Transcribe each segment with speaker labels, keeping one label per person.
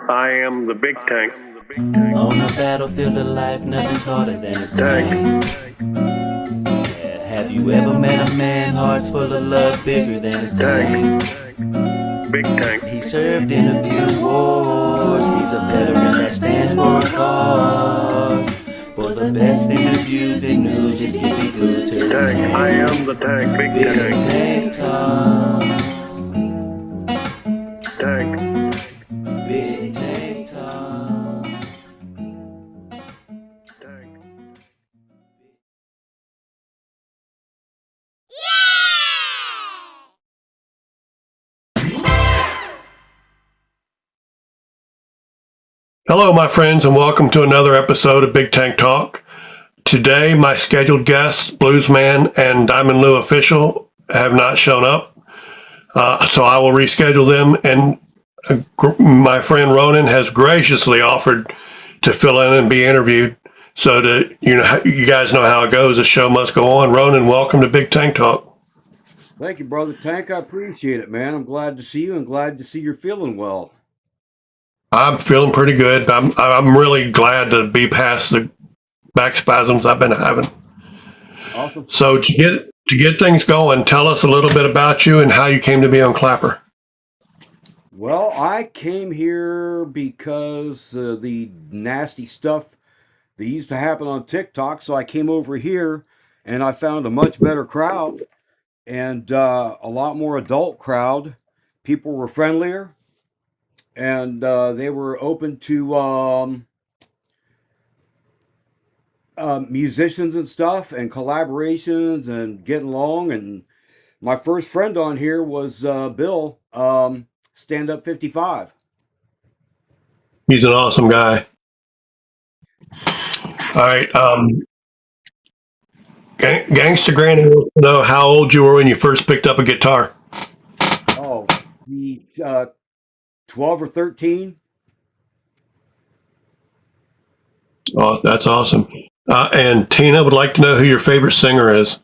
Speaker 1: I am the big tank.
Speaker 2: On the battlefield of life, nothing's harder than a tank. Yeah, have you ever met a man, hearts full of love, bigger than a tank?
Speaker 1: Big tank.
Speaker 2: He served in a few wars, he's a veteran that stands for a cause. For the best interviews and news, just keep it glued to the tank.
Speaker 1: I am the tank, big
Speaker 2: BigTank Talk.
Speaker 1: tank.
Speaker 2: BigTank Talk.
Speaker 1: Hello, my friends, and welcome to another episode of BigTank Talk. Today, my scheduled guests, Bluesman and Diamond Lou Official, have not shown up, so I will reschedule them. And my friend Ronan has graciously offered to fill in and be interviewed. So that you guys know how it goes. The show must go on. Ronan, welcome to Big Tank Talk.
Speaker 3: Thank you, Brother Tank. I appreciate it, man. I'm glad to see you and glad to see you're feeling well.
Speaker 1: I'm feeling pretty good. I'm really glad to be past the back spasms I've been having.
Speaker 3: Awesome.
Speaker 1: So to get things going, tell us a little bit about you and how you came to be on Clapper.
Speaker 3: Well, I came here because the nasty stuff that used to happen on TikTok, so I came over here and I found a much better crowd and a lot more adult crowd. People were friendlier and they were open to musicians and stuff and collaborations and getting along. And my first friend on here was Bill, Stand Up 55.
Speaker 1: He's an awesome guy. All right. Gangsta Granny wants to know how old you were when you first picked up a guitar.
Speaker 3: Oh, he 12 or 13.
Speaker 1: Oh, that's awesome. And Tina would like to know who your favorite singer is.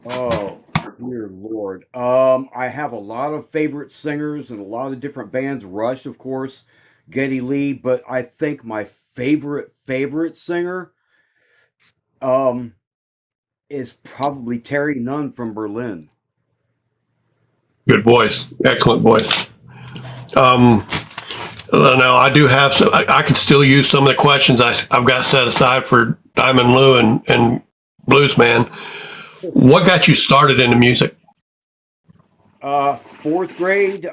Speaker 3: Oh, dear Lord. I have a lot of favorite singers and a lot of different bands. Rush, of course, Geddy Lee, but I think my favorite singer is probably Terry Nunn from Berlin.
Speaker 1: Good voice. Excellent voice. Now, I do have some, I can still use some of the questions I've got set aside for Diamond Lou and Bluesman. What got you started into music?
Speaker 3: Fourth grade.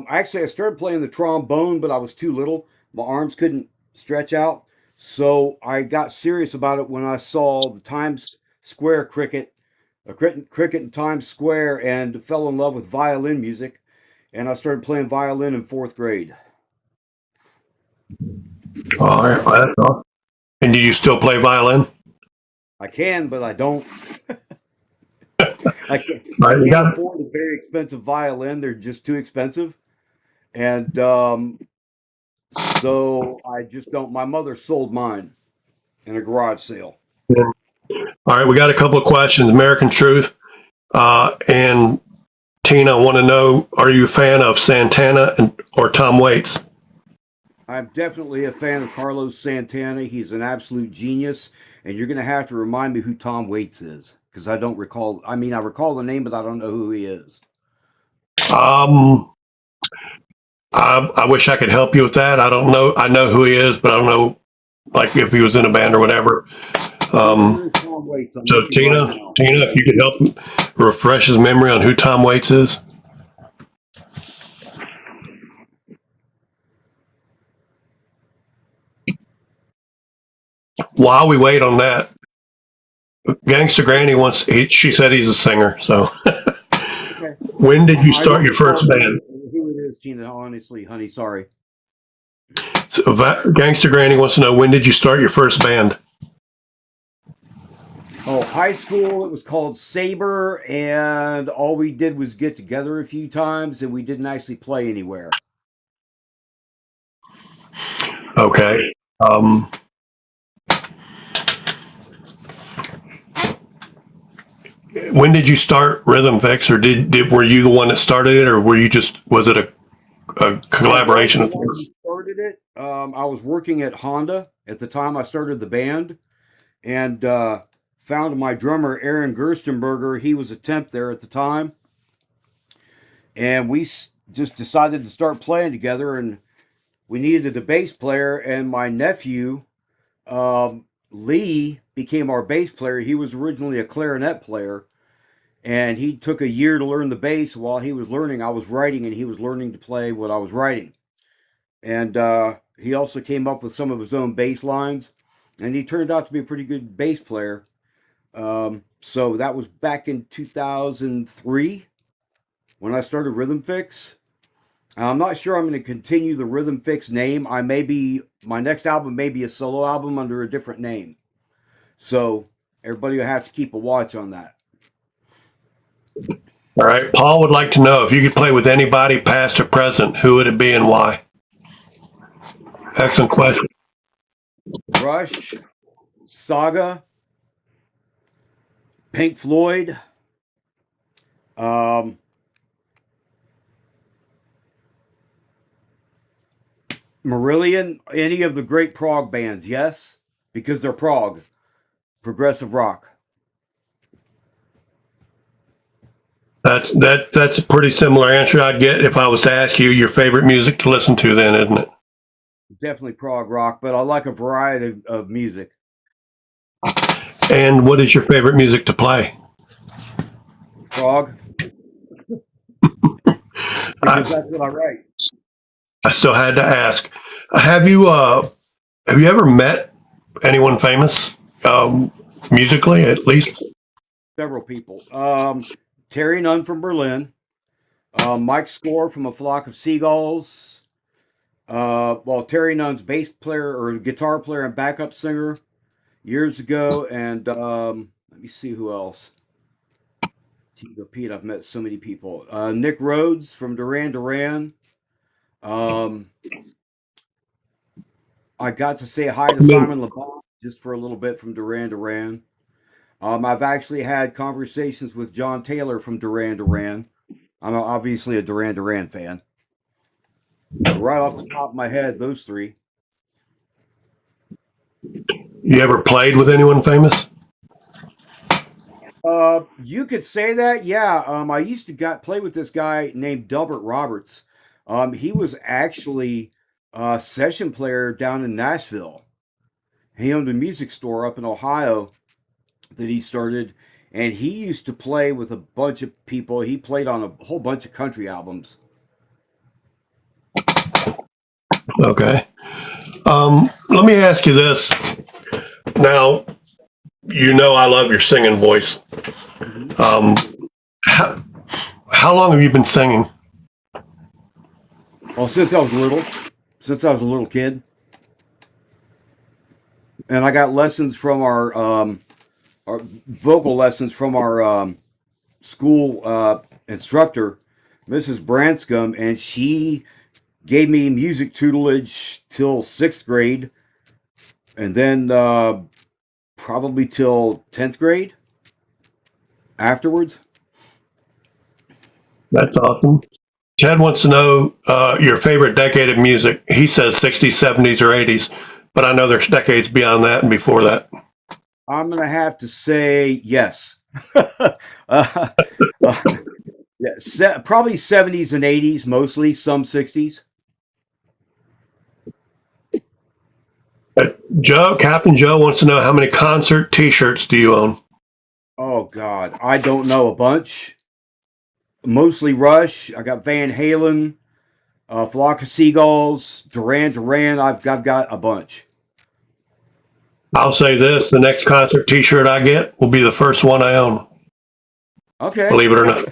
Speaker 3: Actually, I started playing the trombone, but I was too little. My arms couldn't stretch out. So I got serious about it when I saw the Times Square cricket in Times Square, and fell in love with violin music. And I started playing violin in fourth grade.
Speaker 1: All right, well, that's awesome. And do you still play violin?
Speaker 3: I can, but I don't. I can't,
Speaker 1: All
Speaker 3: I
Speaker 1: right, we
Speaker 3: can't
Speaker 1: got
Speaker 3: afford a very expensive violin. They're just too expensive. And so I just don't. My mother sold mine in a garage sale.
Speaker 1: all right. We got a couple of questions. American Truth and Tina want to know: are you a fan of Santana or Tom Waits?
Speaker 3: I'm definitely a fan of Carlos Santana. He's an absolute genius. And you're going to have to remind me who Tom Waits is, because I don't recall. I mean, I recall the name, but I don't know who he is.
Speaker 1: Um, I wish I could help you with that. I don't know. I know who he is, but I don't know, like if he was in a band or whatever.
Speaker 3: Who is Tom Waits? I'm
Speaker 1: So
Speaker 3: looking right now.
Speaker 1: Tina, if you could help refresh his memory on who Tom Waits is. While we wait on that, Gangsta Granny she said he's a singer. So
Speaker 3: Okay.
Speaker 1: when did you
Speaker 3: I
Speaker 1: start
Speaker 3: don't
Speaker 1: your first
Speaker 3: recall
Speaker 1: band?
Speaker 3: who it is, Tina. Honestly, honey, sorry.
Speaker 1: So Gangsta Granny wants to know, when did you start your first band?
Speaker 3: Oh, high school, it was called Saber, and all we did was get together a few times, and we didn't actually play anywhere.
Speaker 1: Okay. When did you start Rhythm Fix, or were you the one that started it, or was it a
Speaker 3: I was
Speaker 1: collaboration
Speaker 3: the
Speaker 1: of
Speaker 3: one who
Speaker 1: things?
Speaker 3: it. I was working at Honda at the time I started the band, and found my drummer Aaron Gerstenberger. He was a temp there at the time, and we just decided to start playing together. And we needed a bass player, and my nephew Lee became our bass player. He was originally a clarinet player, and he took a year to learn the bass. While he was learning, I was writing, and he was learning to play what I was writing. And he also came up with some of his own bass lines, and he turned out to be a pretty good bass player. So that was back in 2003 when I started Rhythm Fix. I'm not sure I'm going to continue the Rhythm Fix name. My next album may be a solo album under a different name. So everybody will have to keep a watch on that.
Speaker 1: All right. Paul would like to know if you could play with anybody, past or present, who would it be and why? Excellent question.
Speaker 3: Rush, Saga, Pink Floyd, Marillion, any of the great prog bands, yes, because they're prog, progressive rock.
Speaker 1: That's a pretty similar answer I'd get if I was to ask you your favorite music to listen to then, isn't it?
Speaker 3: It's definitely prog rock, but I like a variety of music.
Speaker 1: And what is your favorite music to play?
Speaker 3: Prog. Because that's what I write.
Speaker 1: I still had to ask. Have you ever met anyone famous, musically at least?
Speaker 3: Several people. Terry Nunn from Berlin. Mike Score from A Flock of Seagulls. Terry Nunn's bass player or guitar player and backup singer years ago. And let me see who else. Pete, I've met so many people. Nick Rhodes from Duran Duran. I got to say hi to Simon Le Bon just for a little bit from Duran Duran. I've actually had conversations with John Taylor from Duran Duran. I'm obviously a Duran Duran fan. Right off the top of my head, those three.
Speaker 1: You ever played with anyone famous?
Speaker 3: You could say that, yeah. I used to play with this guy named Delbert Roberts. He was actually a session player down in Nashville. He owned a music store up in Ohio that he started, and he used to play with a bunch of people. He played on a whole bunch of country albums.
Speaker 1: Okay. Let me ask you this. Now, I love your singing voice. How long have you been singing?
Speaker 3: Well, since I was a little kid. And I got lessons from our vocal lessons from our school instructor, Mrs. Branscombe, and she gave me music tutelage till 6th grade, and then probably till 10th grade afterwards.
Speaker 1: That's awesome. Ted wants to know your favorite decade of music. He says 60s, 70s, or 80s, but I know there's decades beyond that and before that.
Speaker 3: I'm going to have to say yes. Yeah, probably 70s and 80s, mostly, some 60s.
Speaker 1: Captain Joe wants to know how many concert T-shirts do you own?
Speaker 3: Oh, God. I don't know, a bunch. Mostly Rush. I got Van Halen, Flock of Seagulls, Duran Duran. I've got a bunch.
Speaker 1: I'll say this. The next concert T-shirt I get will be the first one I own.
Speaker 3: Okay.
Speaker 1: Believe it or not.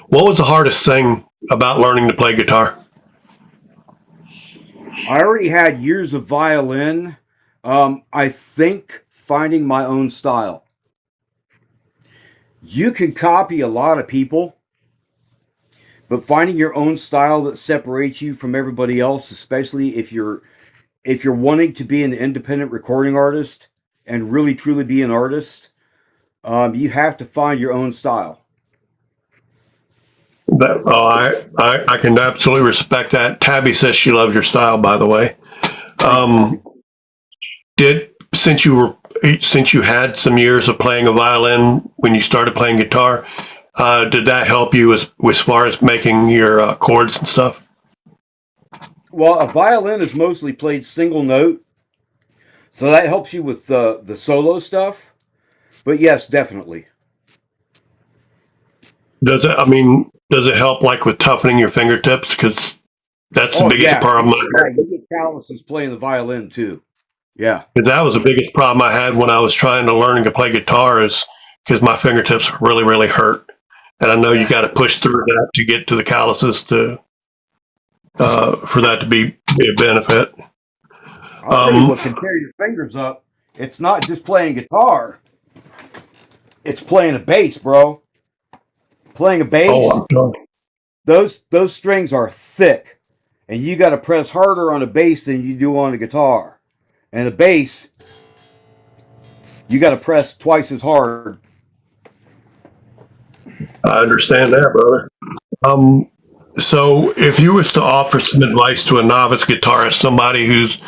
Speaker 1: What was the hardest thing about learning to play guitar?
Speaker 3: I already had years of violin. I think finding my own style. You can copy a lot of people, but finding your own style that separates you from everybody else, especially if you're wanting to be an independent recording artist and really truly be an artist, you have to find your own style.
Speaker 1: I can absolutely respect that. Tabby says she loves your style, by the way. Did since you had some years of playing a violin when you started playing guitar, did that help you as far as making your chords and stuff?
Speaker 3: Well, a violin is mostly played single note, so that helps you with the solo stuff. But yes, definitely.
Speaker 1: Does it? I mean, does it help like with toughening your fingertips? Because that's the
Speaker 3: Oh
Speaker 1: biggest
Speaker 3: yeah,
Speaker 1: problem.
Speaker 3: yeah, you get calluses playing the violin too. Yeah.
Speaker 1: That was the biggest problem I had when I was trying to learn to play guitar, is because my fingertips really, really hurt. And I know you got to push through that to get to the calluses to for that to be a benefit.
Speaker 3: I'll tell you what can tear your fingers up. It's not just playing guitar. It's playing a bass, bro. Playing a bass, those strings are thick, and you got to press harder on a bass than you do on a guitar. And a bass, you got to press twice as hard.
Speaker 1: I understand that, brother. So if you was to offer some advice to a novice guitarist, somebody who's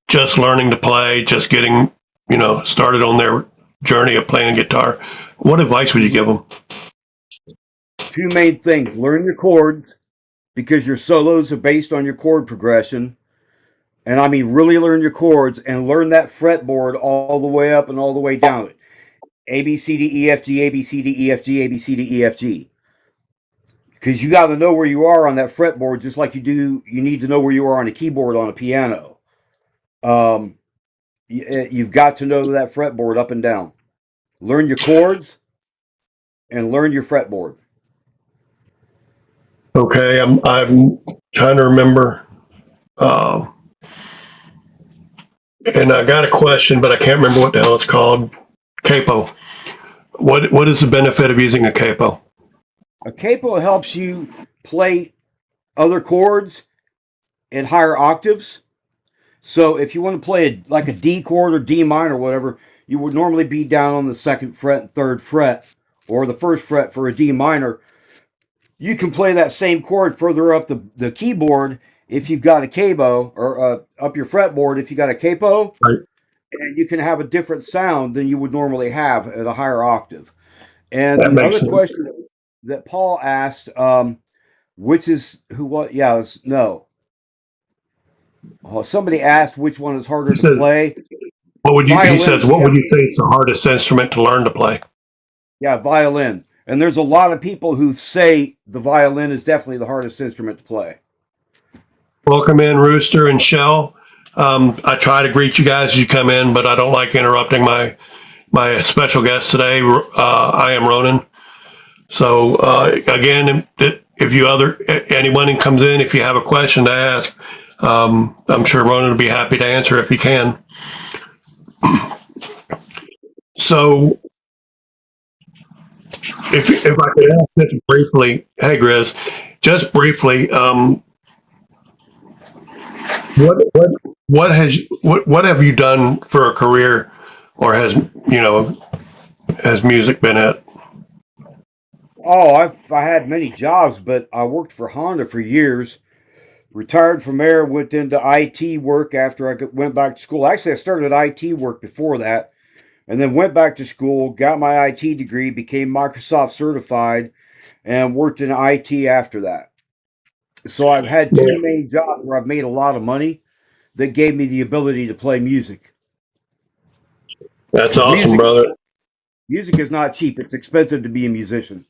Speaker 1: just learning to play, just getting, started on their journey of playing guitar, what advice would you give them?
Speaker 3: Two main things: learn your chords, because your solos are based on your chord progression. And I mean, really learn your chords and learn that fretboard all the way up and all the way down. A, B, C, D, E, F, G, A, B, C, D, E, F, G, A, B, C, D, E, F, G. Because you got to know where you are on that fretboard, just like you need to know where you are on a keyboard on a piano. You've got to know that fretboard up and down. Learn your chords and learn your fretboard.
Speaker 1: Okay, I'm trying to remember, and I got a question, but I can't remember what the hell it's called. Capo. What is the benefit of using a capo?
Speaker 3: A capo helps you play other chords in higher octaves. So if you want to play like a D chord or D minor or whatever, you would normally be down on the second fret and third fret, or the first fret for a D minor. You can play that same chord further up the keyboard if you've got a capo, or up your fretboard if you got a capo,
Speaker 1: Right.
Speaker 3: and you can have a different sound than you would normally have at a higher octave. And
Speaker 1: That
Speaker 3: the
Speaker 1: makes
Speaker 3: other
Speaker 1: sense.
Speaker 3: question that Paul asked, which is who? What? Yeah, no. Somebody asked which one is harder to play.
Speaker 1: What would you? He
Speaker 3: Violin.
Speaker 1: says, what would you say is the hardest instrument to learn to play?
Speaker 3: Yeah, violin. And there's a lot of people who say the violin is definitely the hardest instrument to play.
Speaker 1: Welcome in, Rooster and Shell. I try to greet you guys as you come in, but I don't like interrupting my special guest today. I am Ronan. So again, if anyone who comes in, if you have a question to ask, I'm sure Ronan will be happy to answer if he can. So if I could ask this briefly, hey Grizz, just briefly, what have you done for a career, or has music been it?
Speaker 3: Oh, I had many jobs, but I worked for Honda for years. Retired from there, went into IT work after I went back to school. Actually, I started IT work before that, and then went back to school, got my IT degree, became Microsoft certified, and worked in IT after that. So I've had two main jobs where I've made a lot of money that gave me the ability to play music.
Speaker 1: That's awesome, brother.
Speaker 3: Music is not cheap. It's expensive to be a musician.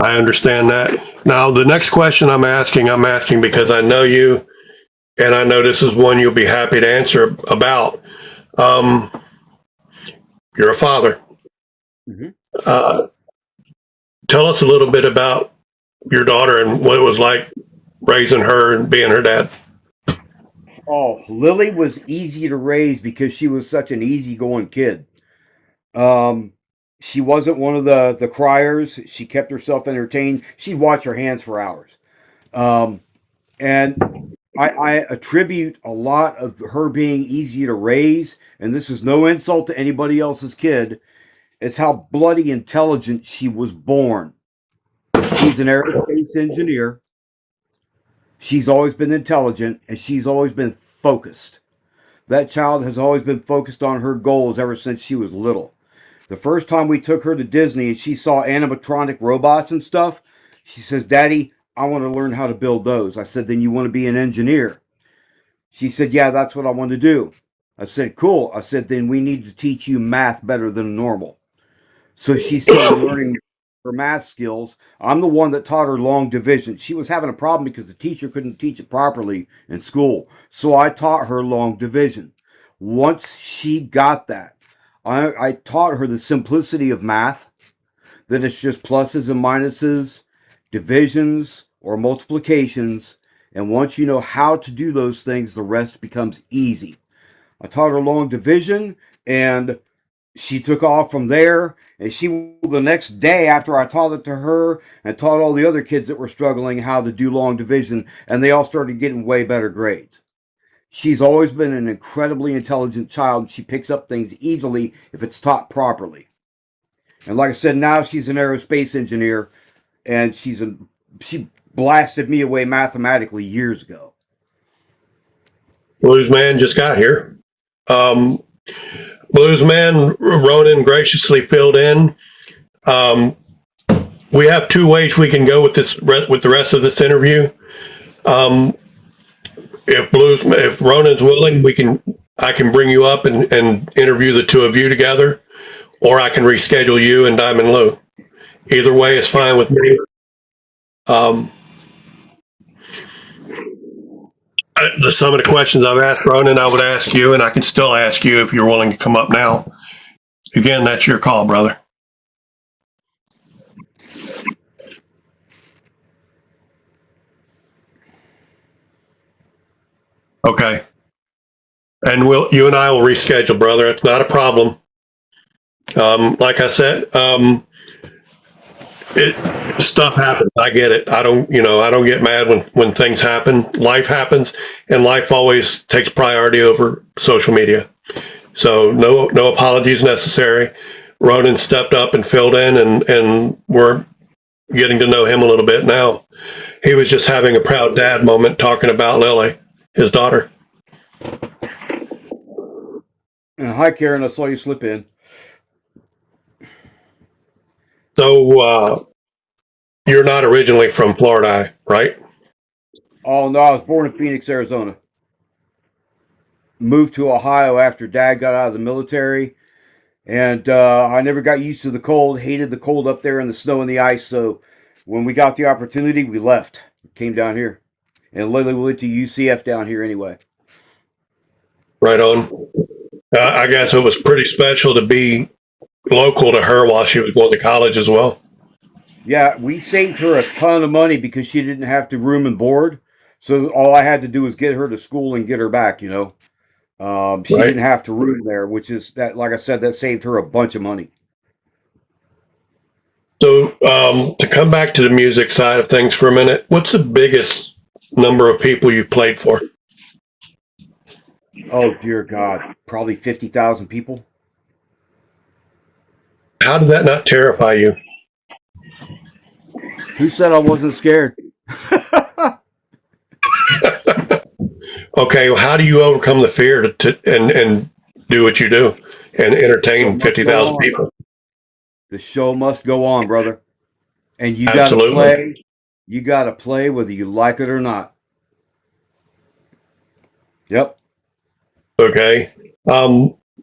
Speaker 1: I understand that. Now, the next question I'm asking because I know you, and I know this is one you'll be happy to answer about. You're a father.
Speaker 3: Mm-hmm.
Speaker 1: Tell us a little bit about your daughter and what it was like raising her and being her dad.
Speaker 3: Oh, Lily was easy to raise because she was such an easygoing kid. She wasn't one of the criers. She kept herself entertained. She'd watch her hands for hours. And I attribute a lot of her being easy to raise, and this is no insult to anybody else's kid, it's how bloody intelligent she was born. She's an aerospace engineer. She's always been intelligent, and she's always been focused. That child has always been focused on her goals ever since she was little. The first time we took her to Disney and she saw animatronic robots and stuff, she says, "Daddy, I want to learn how to build those." I said, "Then you want to be an engineer?" She said, "Yeah, that's what I want to do." I said, "Cool." I said, "Then we need to teach you math better than normal." So she started learning her math skills. I'm the one that taught her long division. She was having a problem because the teacher couldn't teach it properly in school. So I taught her long division. Once she got that, I taught her the simplicity of math, that it's just pluses and minuses, divisions or multiplications. And once you know how to do those things, the rest becomes easy. I taught her long division, and she took off from there. And the next day after I taught it to her and taught all the other kids that were struggling how to do long division, and they all started getting way better grades. She's always been an incredibly intelligent child. She picks up things easily if it's taught properly. And like I said, now she's an aerospace engineer, and she blasted me away mathematically years ago.
Speaker 1: Blues Man just got here. Blues Man Ronan graciously filled in. We have two ways we can go with the rest of this interview. If Ronan's willing, I can bring you up and interview the two of you together, or I can reschedule you and Diamond Lou. Either way is fine with me. Some of the questions I've asked Ronan, I would ask you, and I can still ask you if you're willing to come up now. Again, that's your call, brother. Okay. And you and I will reschedule, brother. It's not a problem. Like I said, stuff happens. I get it. I don't get mad when things happen. Life happens, and life always takes priority over social media. So no apologies necessary. Ronan stepped up and filled in, and we're getting to know him a little bit now. He was just having a proud dad moment talking about Lily, his daughter.
Speaker 3: Hi, Karen. I saw you slip in.
Speaker 1: So you're not originally from Florida, right?
Speaker 3: Oh, no. I was born in Phoenix, Arizona. Moved to Ohio after Dad got out of the military. And I never got used to the cold. Hated the cold up there and the snow and the ice. So when we got the opportunity, we left. Came down here. And Lily went to UCF down here anyway.
Speaker 1: Right on. I guess it was pretty special to be local to her while she was going to college as well.
Speaker 3: Yeah, we saved her a ton of money because she didn't have to room and board. So all I had to do was get her to school and get her back, She
Speaker 1: Right.
Speaker 3: didn't have to room there, which is that, like I said, that saved her a bunch of money.
Speaker 1: So to come back to the music side of things for a minute, what's the biggest number of people you've played for?
Speaker 3: Oh, dear God. Probably 50,000 people.
Speaker 1: How did that not terrify you?
Speaker 3: Who said I wasn't scared?
Speaker 1: Okay, well, how do you overcome the fear and do what you do and entertain 50,000 people?
Speaker 3: The show must go on, brother. And you got to
Speaker 1: Absolutely.
Speaker 3: play. You got to play whether you like it or not. Yep.
Speaker 1: Okay.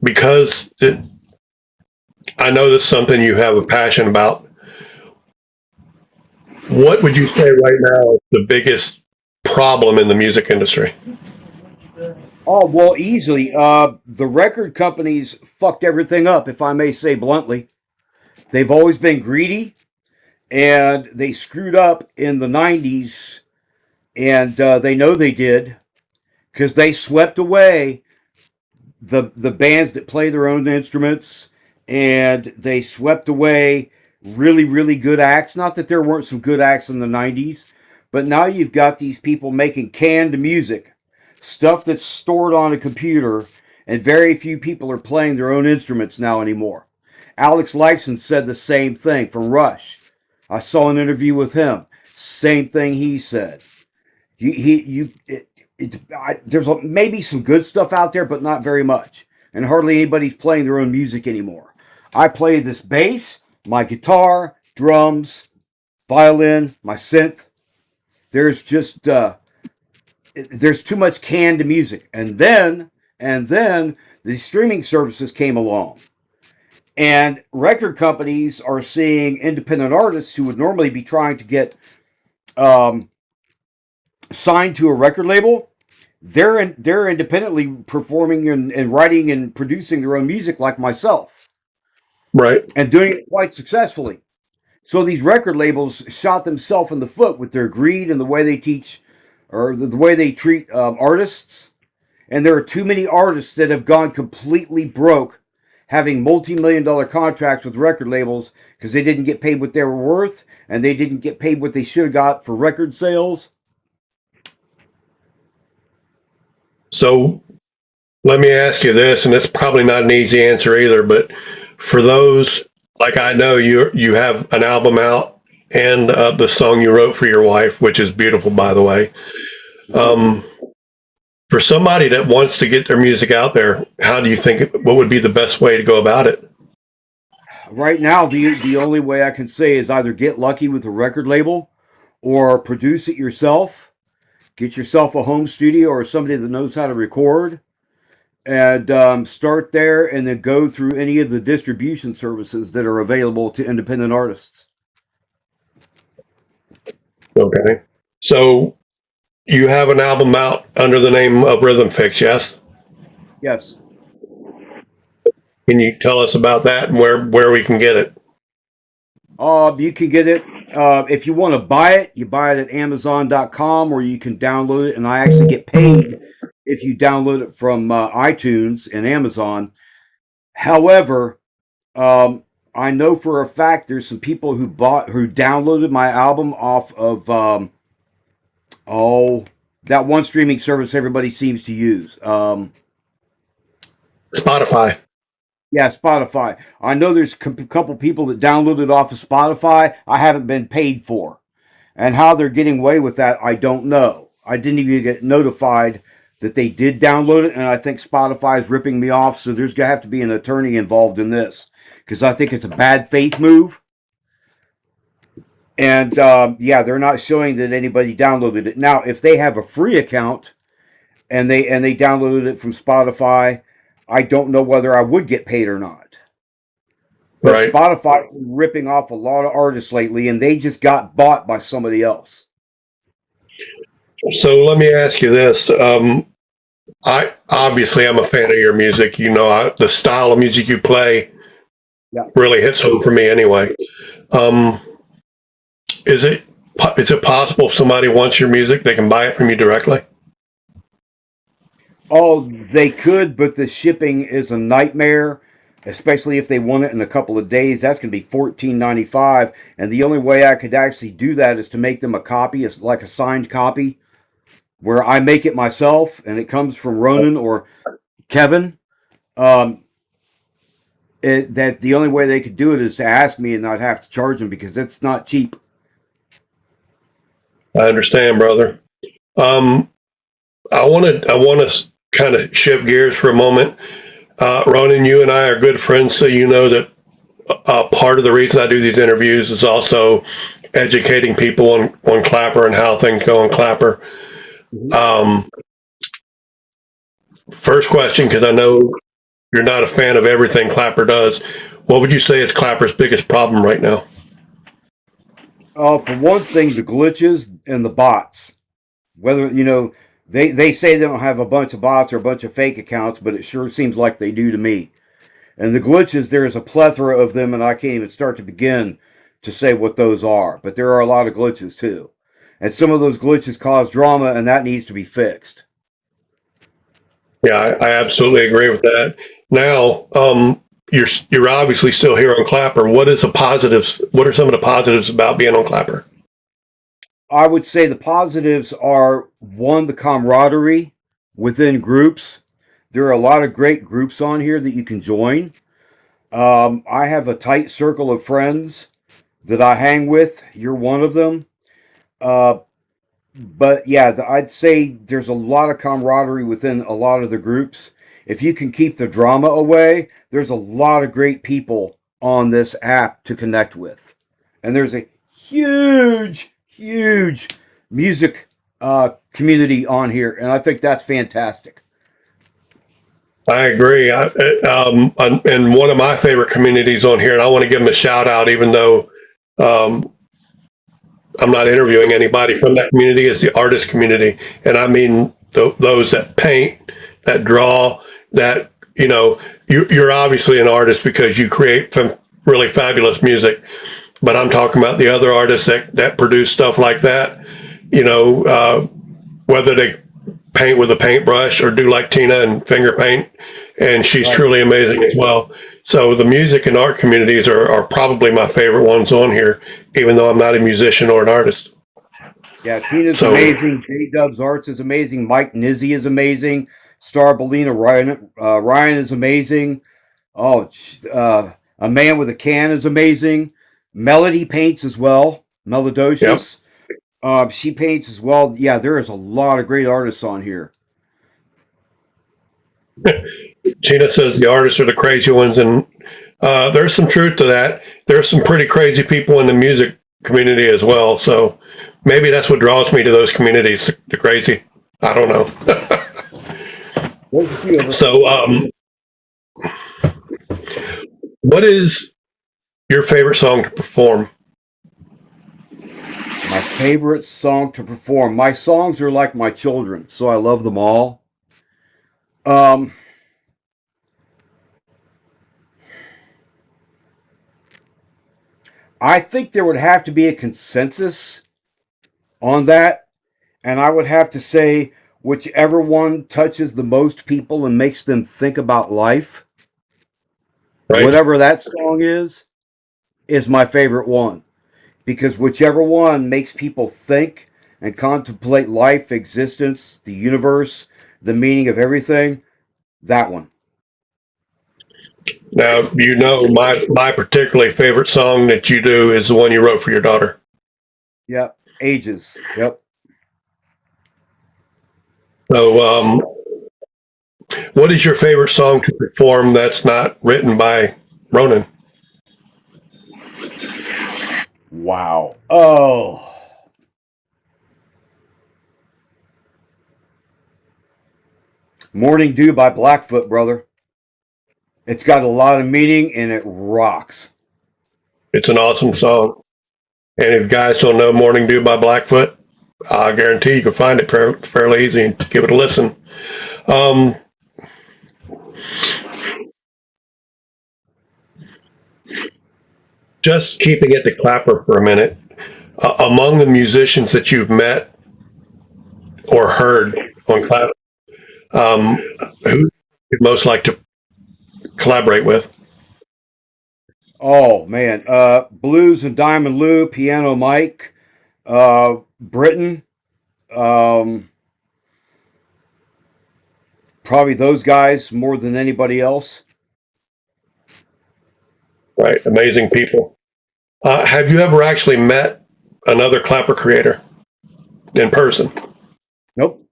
Speaker 1: Because I know this is something you have a passion about. What would you say right now is the biggest problem in the music industry?
Speaker 3: Oh, well, easily. The record companies fucked everything up, if I may say bluntly. They've always been greedy, and they screwed up in the 90s, and they know they did, because they swept away the bands that play their own instruments, and they swept away really, really good acts. Not that there weren't some good acts in the 90s, but now you've got these people making canned music, stuff that's stored on a computer, and very few people are playing their own instruments now anymore. Alex Lifeson said the same thing from Rush. I saw an interview with him. Same thing he said. There's maybe some good stuff out there, but not very much. And hardly anybody's playing their own music anymore. I play this bass, my guitar, drums, violin, my synth. There's just there's too much canned music. And then the streaming services came along. And record companies are seeing independent artists who would normally be trying to get signed to a record label. They're independently performing and writing and producing their own music, like myself,
Speaker 1: Right.
Speaker 3: and doing it quite successfully. So these record labels shot themselves in the foot with their greed and the way they teach, or the way they treat artists. And there are too many artists that have gone completely broke, having multi-million-dollar contracts with record labels because they didn't get paid what they were worth, and they didn't get paid what they should have got for record sales.
Speaker 1: So let me ask you this, and it's probably not an easy answer either, but for those, like I know you have an album out and the song you wrote for your wife, which is beautiful, by the way. For somebody that wants to get their music out there, how do you think, what would be the best way to go about it?
Speaker 3: Right now, the only way I can say is either get lucky with a record label or produce it yourself. Get yourself a home studio or somebody that knows how to record, and start there, and then go through any of the distribution services that are available to independent artists.
Speaker 1: Okay. So you have an album out under the name of Rhythm Fix, yes?
Speaker 3: Yes.
Speaker 1: Can you tell us about that and where we can get it?
Speaker 3: You can get it. If you want to buy it, you buy it at Amazon.com, or you can download it, and I actually get paid if you download it from iTunes and Amazon. However, I know for a fact there's some people who downloaded my album off of that one streaming service everybody seems to use.
Speaker 1: Spotify.
Speaker 3: Yeah, Spotify. I know there's a couple people that downloaded off of Spotify I haven't been paid for. And how they're getting away with that, I don't know. I didn't even get notified that they did download it, and I think Spotify is ripping me off, so there's going to have to be an attorney involved in this, because I think it's a bad faith move. And yeah, they're not showing that anybody downloaded it. Now, if they have a free account and they downloaded it from Spotify, I don't know whether I would get paid or not. But
Speaker 1: Right.
Speaker 3: Spotify is ripping off a lot of artists lately, and they just got bought by somebody else.
Speaker 1: So let me ask you this. I'm a fan of your music. You know, the style of music you play really hits home for me anyway. Is it possible if somebody wants your music, they can buy it from you directly?
Speaker 3: Oh, they could, but the shipping is a nightmare, especially if they want it in a couple of days. That's going to be $14.95, and the only way I could actually do that is to make them a copy, it's like a signed copy, where I make it myself, and it comes from Ronan or Kevin. That the only way they could do it is to ask me and not have to charge them, because it's not cheap.
Speaker 1: I understand, brother. I want to kind of shift gears for a moment. Ronan, you and I are good friends, so you know that part of the reason I do these interviews is also educating people on Clapper and how things go on Clapper. First question, because I know you're not a fan of everything Clapper does. What would you say is Clapper's biggest problem right now?
Speaker 3: For one thing, the glitches and the bots. Whether, they say they don't have a bunch of bots or a bunch of fake accounts, but it sure seems like they do to me. And the glitches, there is a plethora of them, and I can't even start to begin to say what those are. But there are a lot of glitches, too. And some of those glitches cause drama, and that needs to be fixed.
Speaker 1: Yeah, I absolutely agree with that. Now, you're obviously still here on Clapper. What are some of the positives about being on Clapper?
Speaker 3: I would say the positives are, one, the camaraderie within groups. There are a lot of great groups on here that you can join. I have a tight circle of friends that I hang with. You're one of them. Uh, but yeah, I'd say there's a lot of camaraderie within a lot of the groups. If you can keep the drama away, there's a lot of great people on this app to connect with. And there's a huge music community on here. And I think that's fantastic.
Speaker 1: I agree. And one of my favorite communities on here, and I want to give them a shout out, even though um, I'm not interviewing anybody from that community, is the artist community. And I mean those that paint, that draw, that, you're obviously an artist because you create really fabulous music. But I'm talking about the other artists that produce stuff like that, whether they paint with a paintbrush or do like Tina and finger paint. And she's
Speaker 3: Right.
Speaker 1: truly amazing as well. So the music and art communities are probably my favorite ones on here, even though I'm not a musician or an artist.
Speaker 3: Yeah, Tina's
Speaker 1: So,
Speaker 3: amazing. J Dub's Arts is amazing. Mike Nizzi is amazing. Star Belina Ryan is amazing. Oh, A Man with a Can is amazing. Melody paints as well.
Speaker 1: yep.
Speaker 3: Melodocious. She paints as well. Yeah, there is a lot of great artists on here.
Speaker 1: Tina says the artists are the crazy ones, and there's some truth to that. There's some pretty crazy people in the music community as well. So maybe that's what draws me to those communities, the crazy. I don't know.
Speaker 3: There's a few of us.
Speaker 1: So, what is your favorite song to perform?
Speaker 3: My favorite song to perform. My songs are like my children, so I love them all. Um, I think there would have to be a consensus on that, and I would have to say whichever one touches the most people and makes them think about life,
Speaker 1: Right?
Speaker 3: whatever that song is my favorite one. Because whichever one makes people think and contemplate life, existence, the universe, the meaning of everything, that one.
Speaker 1: Now, my particularly favorite song that you do is the one you wrote for your daughter.
Speaker 3: Yep. Ages. Yep.
Speaker 1: So, what is your favorite song to perform that's not written by Ronan?
Speaker 3: Wow. Oh. Morning Dew by Blackfoot, brother. It's got a lot of meaning and it rocks.
Speaker 1: It's an awesome song. And if guys don't know Morning Dew by Blackfoot, I guarantee you can find it fairly easy and give it a listen. Um, just keeping it to Clapper for a minute. Among the musicians that you've met or heard on Clapper, um, who you'd most like to collaborate with?
Speaker 3: Oh man. Blues and Diamond Lou, Piano Mike, Britain. Um, Probably those guys more than anybody else.
Speaker 1: Right, amazing people. Have you ever actually met another Clapper creator in person?
Speaker 3: Nope.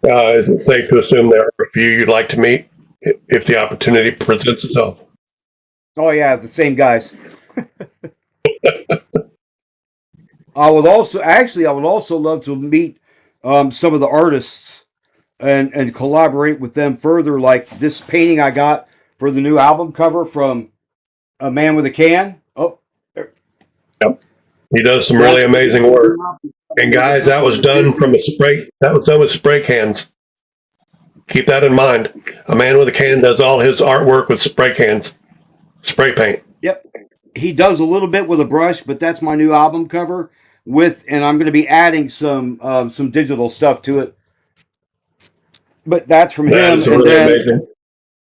Speaker 1: Is it safe to assume there are a few you'd like to meet if the opportunity presents itself?
Speaker 3: Oh yeah, the same guys. I would also love to meet some of the artists and collaborate with them further. Like this painting I got for the new album cover from A Man with a Can. Oh,
Speaker 1: Yep. He does some really amazing work. And guys, that was done from a spray. That was done with spray cans. Keep that in mind. A Man with a Can does all his artwork with spray cans, spray paint.
Speaker 3: Yep. He does a little bit with a brush, but that's my new album cover and I'm going to be adding some digital stuff to it. But that's from
Speaker 1: That
Speaker 3: him,
Speaker 1: is a
Speaker 3: and
Speaker 1: really
Speaker 3: then
Speaker 1: amazing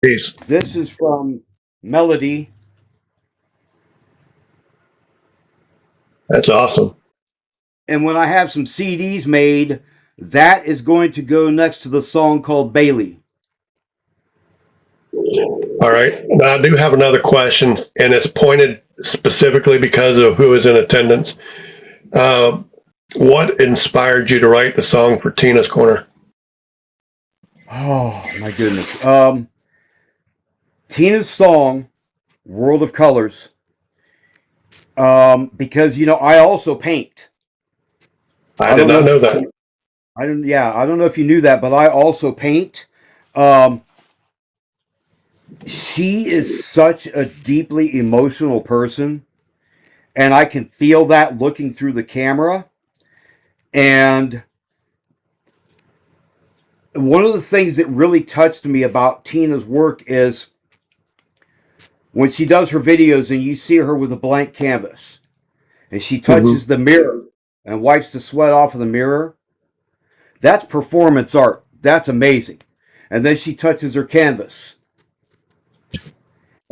Speaker 1: piece.
Speaker 3: this is from Melody.
Speaker 1: That's awesome.
Speaker 3: And when I have some CDs made, that is going to go next to the song called Bailey.
Speaker 1: All right. Now, I do have another question, and it's pointed specifically because of who is in attendance. Uh, what inspired you to write the song for Tina's Corner?
Speaker 3: Oh my goodness. Tina's song, World of Colors, because I also paint.
Speaker 1: I did not know that.
Speaker 3: I don't know if you knew that, but I also paint. Um, she is such a deeply emotional person, and I can feel that looking through the camera. And one of the things that really touched me about Tina's work is when she does her videos and you see her with a blank canvas and she touches the mirror and wipes the sweat off of the mirror. That's performance art. That's amazing. And then she touches her canvas.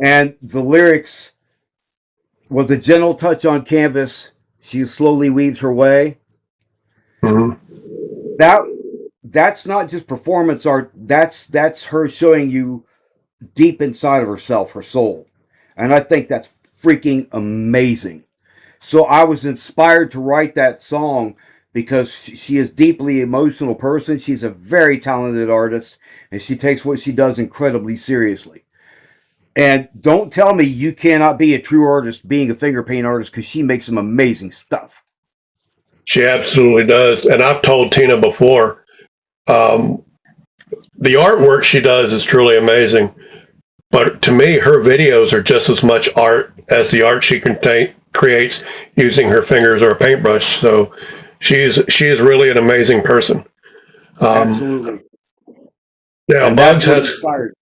Speaker 3: And the lyrics, with a gentle touch on canvas, she slowly weaves her way.
Speaker 1: Mm-hmm.
Speaker 3: That's not just performance art. That's her showing you deep inside of herself, her soul. And I think that's freaking amazing. So I was inspired to write that song because she is a deeply emotional person. She's a very talented artist, and she takes what she does incredibly seriously. And don't tell me you cannot be a true artist being a finger paint artist, because she makes some amazing stuff.
Speaker 1: She absolutely does. And I've told Tina before, um, the artwork she does is truly amazing. But to me, her videos are just as much art as the art she creates using her fingers or a paintbrush. So she is really an amazing person.
Speaker 3: Absolutely.
Speaker 1: Now,
Speaker 3: And that's what inspired.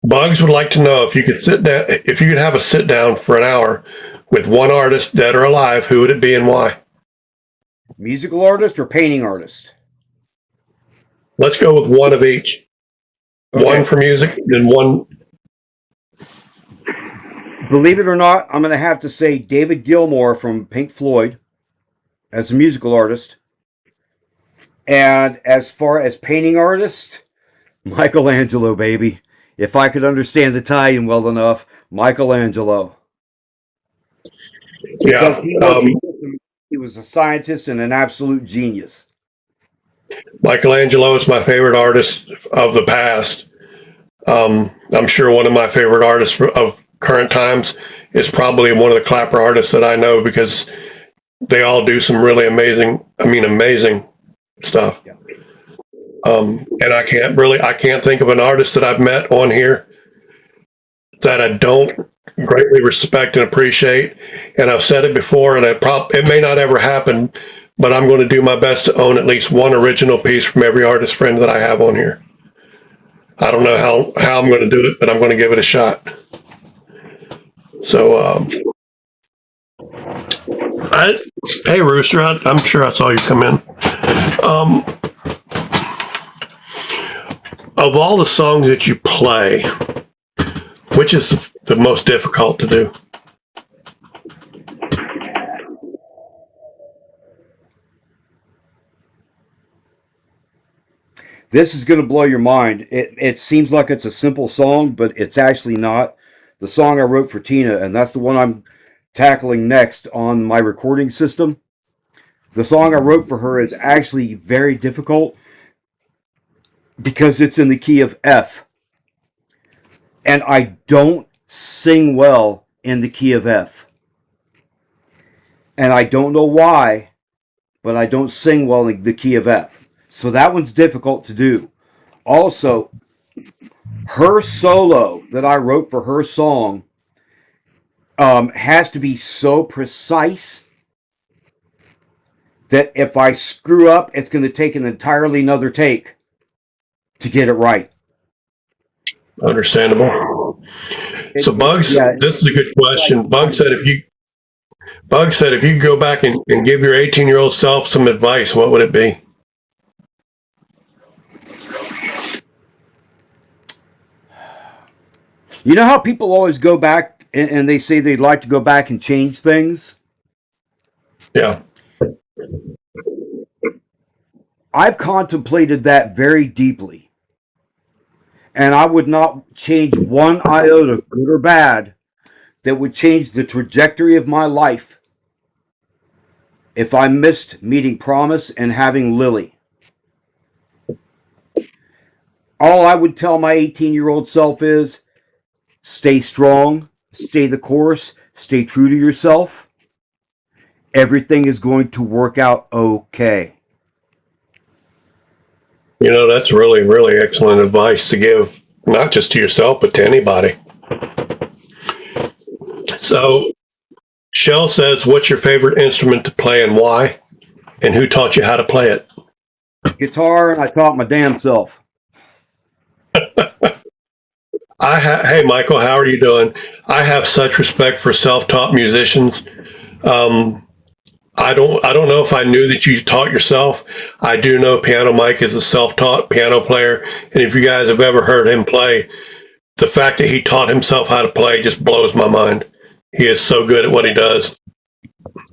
Speaker 1: Bugs would like to know if you could have a sit down for an hour with one artist, dead or alive, who would it be and why?
Speaker 3: Musical artist or painting artist?
Speaker 1: Let's go with one of each. Okay. One for music and one.
Speaker 3: Believe it or not, I'm going to have to say David Gilmour from Pink Floyd as a musical artist. And as far as painting artist, Michelangelo, baby. If I could understand Italian well enough, Michelangelo.
Speaker 1: Yeah.
Speaker 3: He was a scientist and an absolute genius.
Speaker 1: Michelangelo is my favorite artist of the past. I'm sure one of my favorite artists of current times is probably one of the clapper artists that I know, because they all do some really amazing stuff. Yeah. And I can't think of an artist that I've met on here that I don't greatly respect and appreciate. And I've said it before, and it may not ever happen, but I'm going to do my best to own at least one original piece from every artist friend that I have on here. I don't know how I'm going to do it, but I'm going to give it a shot. So, hey, Rooster, I'm sure I saw you come in. Of all the songs that you play, which is the most difficult to do?
Speaker 3: This is going to blow your mind. It seems like it's a simple song, but it's actually not. The song I wrote for Tina, and that's the one I'm tackling next on my recording system. The song I wrote for her is actually very difficult because it's in the key of F. And I don't sing well in the key of F. And I don't know why, but I don't sing well in the key of F. So that one's difficult to do. Also, her solo that I wrote for her song has to be so precise that if I screw up, it's going to take an entirely another take to get it right.
Speaker 1: Understandable. So Bugs, this is a good question. Bugs said if you go back and give your 18-year-old self some advice, what would it be?
Speaker 3: You know how people always go back and they say they'd like to go back and change things?
Speaker 1: Yeah.
Speaker 3: I've contemplated that very deeply. And I would not change one iota, good or bad, that would change the trajectory of my life if I missed meeting Promise and having Lily. All I would tell my 18-year-old self is stay strong, stay the course, stay true to yourself. Everything is going to work out okay.
Speaker 1: You know, that's really, really excellent advice to give, not just to yourself, but to anybody. So, Shell says, what's your favorite instrument to play and why? And who taught you how to play it?
Speaker 3: Guitar, and I taught my damn self.
Speaker 1: Hey, Michael, how are you doing? I have such respect for self-taught musicians. I don't know if I knew that you taught yourself. I do know Piano Mike is a self-taught piano player, and if you guys have ever heard him play, the fact that he taught himself how to play just blows my mind. He is so good at what he does.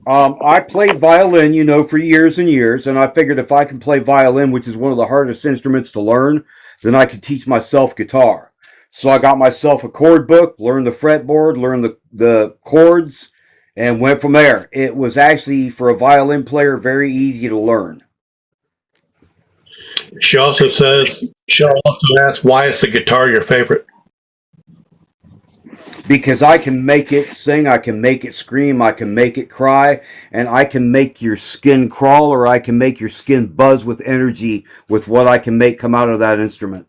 Speaker 3: I played violin, for years and years, and I figured if I can play violin, which is one of the hardest instruments to learn, then I could teach myself guitar. So I got myself a chord book, learned the fretboard, learned the chords, and went from there. It was actually, for a violin player, very easy to learn.
Speaker 1: She also asks, why is the guitar your favorite?
Speaker 3: Because I can make it sing, I can make it scream, I can make it cry, and I can make your skin crawl, or I can make your skin buzz with energy with what I can make come out of that instrument.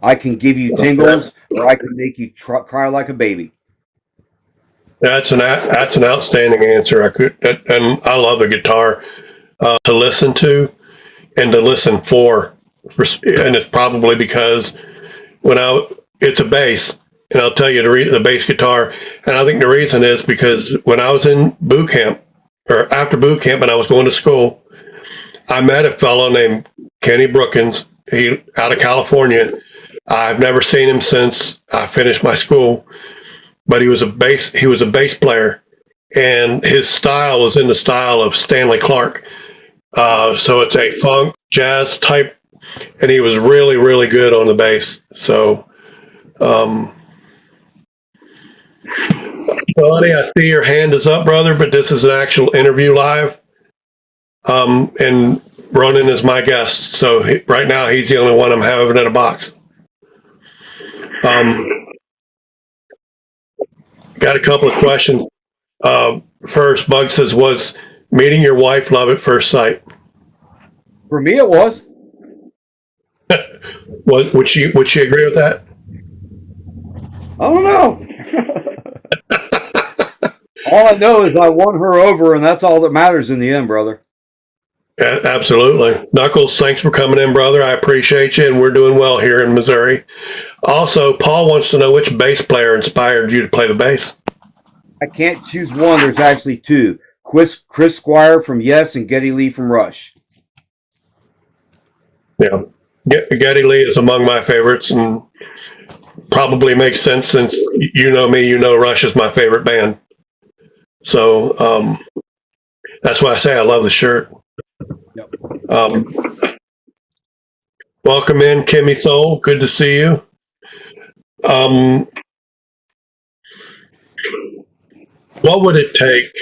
Speaker 3: I can give you tingles, or I can make you cry like a baby.
Speaker 1: That's an outstanding answer. And I love the guitar to listen to and to listen for, and it's probably because it's a bass, and I'll tell you the bass guitar, and I think the reason is because when I was in boot camp, or after boot camp, and I was going to school, I met a fellow named Kenny Brookins. He out of California. I've never seen him since I finished my school, but he was a bass player, and his style was in the style of Stanley Clarke. So it's a funk jazz type, and he was really, really good on the bass. So, Bonnie, I see your hand is up, brother, but this is an actual interview live. And Ronan is my guest. So right now he's the only one I'm having in a box. Got a couple of questions. First, Bug says, was meeting your wife love at first sight?
Speaker 3: For me, it was.
Speaker 1: Would she agree with that?
Speaker 3: I don't know. All I know is I won her over, and that's all that matters in the end, brother.
Speaker 1: Yeah, absolutely. Knuckles, thanks for coming in, brother. I appreciate you, and we're doing well here in Missouri. Also, Paul wants to know which bass player inspired you to play the bass.
Speaker 3: I can't choose one. There's actually two. Chris Squire from Yes and Geddy Lee from Rush.
Speaker 1: Yeah. Geddy Lee is among my favorites, and probably makes sense since you know me, Rush is my favorite band. So that's why I say I love the shirt.
Speaker 3: Yep.
Speaker 1: Welcome in, Kimmy Soul. Good to see you. What would it take?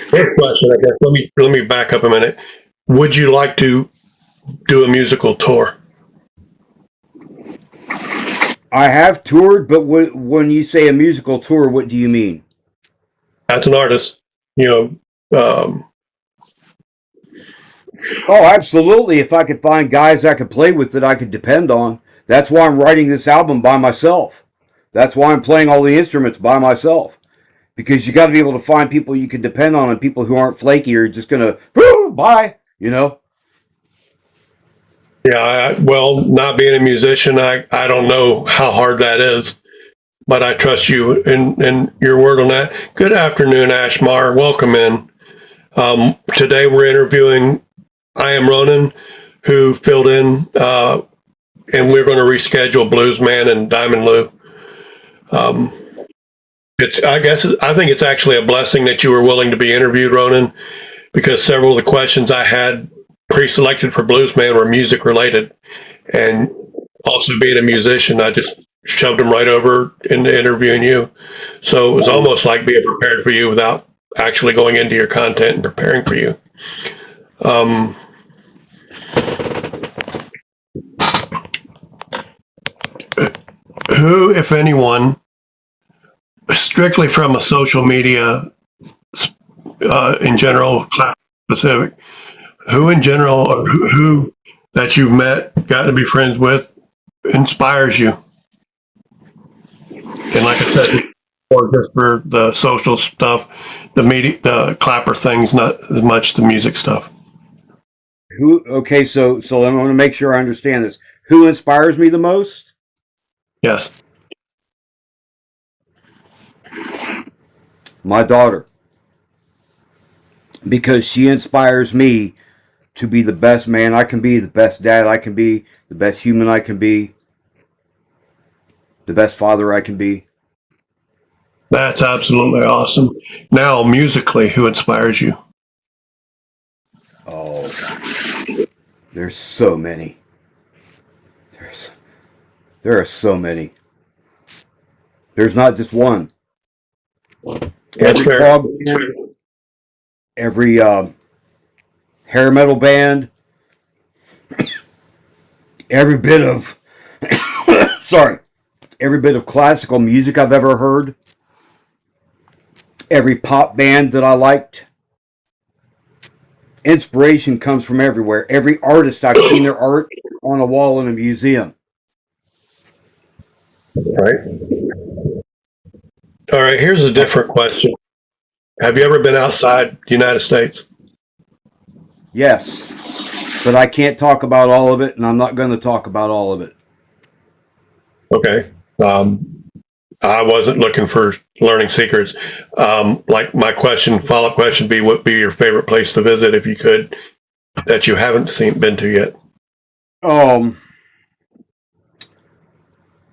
Speaker 1: First question, I guess. Let me back up a minute. Would you like to do a musical tour?
Speaker 3: I have toured, but when you say a musical tour, what do you mean?
Speaker 1: As an artist,
Speaker 3: Oh, absolutely. If I could find guys I could play with that I could depend on. That's why I'm writing this album by myself. That's why I'm playing all the instruments by myself. Because you got to be able to find people you can depend on, and people who aren't flaky or just going to, bye,
Speaker 1: Yeah, well, not being a musician, I don't know how hard that is, but I trust you and your word on that. Good afternoon, Ashmar. Welcome in. Today we're interviewing I Am Ronan, who filled in, and we're going to reschedule Bluesman and Diamond Lou. I think it's actually a blessing that you were willing to be interviewed, Ronan, because several of the questions I had pre-selected for Bluesman were music related, and also being a musician, I just shoved them right over into interviewing you. So it was almost like being prepared for you without actually going into your content and preparing for you. Who, if anyone, strictly from a social media in general, class specific, who in general, or who that you've met, got to be friends with, inspires you? And like I said, or just for the social stuff, the media, the clapper things, not as much the music stuff.
Speaker 3: Who? Okay, so I want to make sure I understand this. Who inspires me the most?
Speaker 1: Yes.
Speaker 3: My daughter, because she inspires me to be the best man I can be, the best dad I can be, the best human I can be, the best father I can be.
Speaker 1: That's absolutely awesome. Now, musically, who inspires you?
Speaker 3: Oh, there's so many. There are so many. There's not just one. Every prog band, every hair metal band, every bit of every bit of classical music I've ever heard, every pop band that I liked. Inspiration comes from everywhere. Every artist, I've seen their art on a wall in a museum.
Speaker 1: Right. All right. Here's a different question. Have you ever been outside the United States?
Speaker 3: Yes, but I can't talk about all of it, and I'm not going to talk about all of it.
Speaker 1: Okay. I wasn't looking for learning secrets. Like my follow-up question would be, what would be your favorite place to visit if you could, that you haven't been to yet?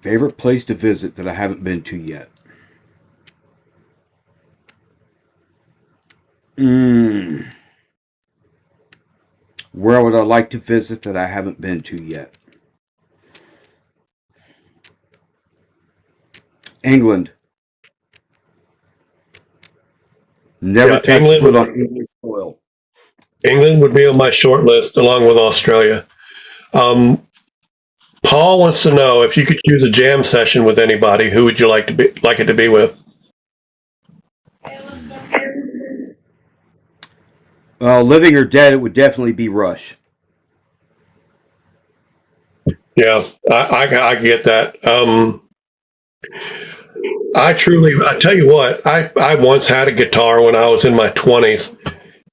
Speaker 3: Favorite place to visit that I haven't been to yet. Where would I like to visit that I haven't been to yet? England. Never touched foot on English soil.
Speaker 1: England would be on my short list, along with Australia. Paul wants to know, if you could choose a jam session with anybody, who would you like it to be with?
Speaker 3: Living or dead, it would definitely be Rush.
Speaker 1: Yeah, I get that. I tell you what, I once had a guitar when I was in my 20s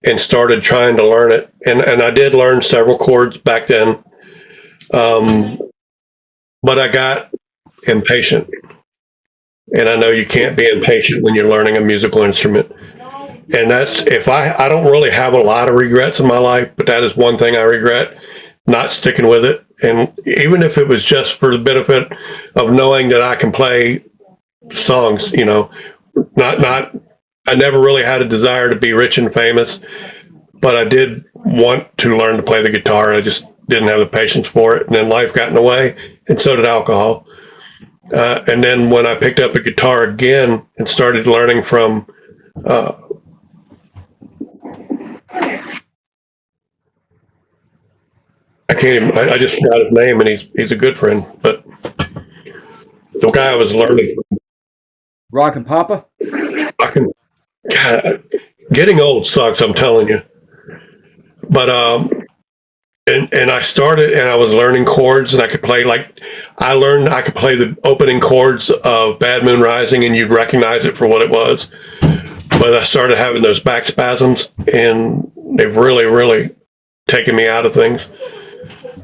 Speaker 1: and started trying to learn it. And I did learn several chords back then. But I got impatient. And I know you can't be impatient when you're learning a musical instrument. And that's, if I don't really have a lot of regrets in my life, but that is one thing I regret, not sticking with it. And even if it was just for the benefit of knowing that I can play songs, I never really had a desire to be rich and famous, but I did want to learn to play the guitar. I just didn't have the patience for it. And then life got in the way, and so did alcohol. And then when I picked up a guitar again and started learning from, I just forgot his name, and he's a good friend, but the guy I was learning from.
Speaker 3: Rockin' Papa?
Speaker 1: God, getting old sucks, I'm telling you. But and I started, and I was learning chords, and I could play, I could play the opening chords of Bad Moon Rising, and you'd recognize it for what it was. But I started having those back spasms, and they've really, really taken me out of things.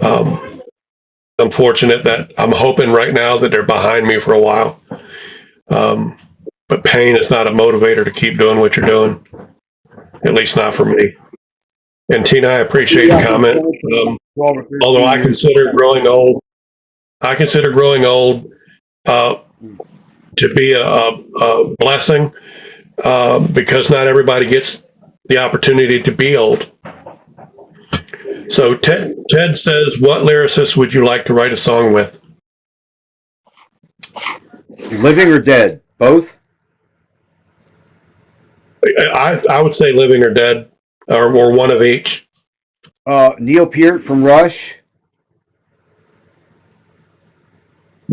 Speaker 1: I'm fortunate that I'm hoping right now that they're behind me for a while. But pain is not a motivator to keep doing what you're doing, at least not for me. And Tina, I appreciate the comment. Although I consider growing old to be a blessing, because not everybody gets the opportunity to be old. So Ted says, what lyricist would you like to write a song with?
Speaker 3: Living or dead? Both?
Speaker 1: I would say living or dead, or one of each.
Speaker 3: Neil Peart from Rush.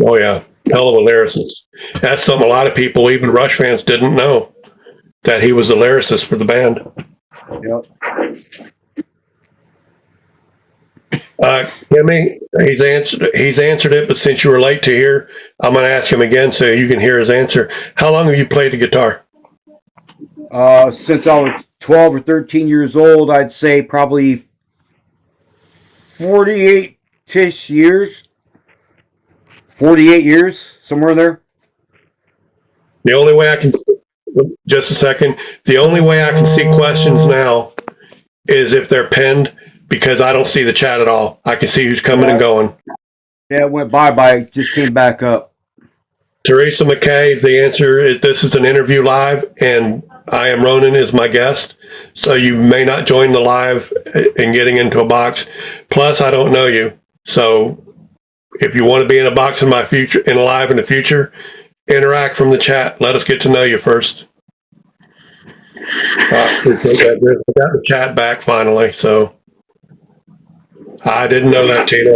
Speaker 1: Oh yeah, hell of a lyricist. That's something a lot of people, even Rush fans, didn't know, that he was the lyricist for the band.
Speaker 3: Yep.
Speaker 1: Kimmy, he's answered it, but since you were late to hear, I'm going to ask him again so you can hear his answer. How long have you played the guitar?
Speaker 3: Since I was 12 or 13 years old, I'd say probably 48-ish years. 48 years, somewhere in there.
Speaker 1: The only way I can, just a second, the only way I can see questions now is if they're pinned, because I don't see the chat at all. I can see who's coming and going.
Speaker 3: Yeah, it went bye-bye, just came back up.
Speaker 1: Teresa McKay, the answer is this is an interview live, and I am Ronan is my guest. So you may not join the live and getting into a box. Plus, I don't know you. So if you want to be in a box in my future, in a live in the future, interact from the chat. Let us get to know you first. I got the chat back finally. So I didn't know that, Tina.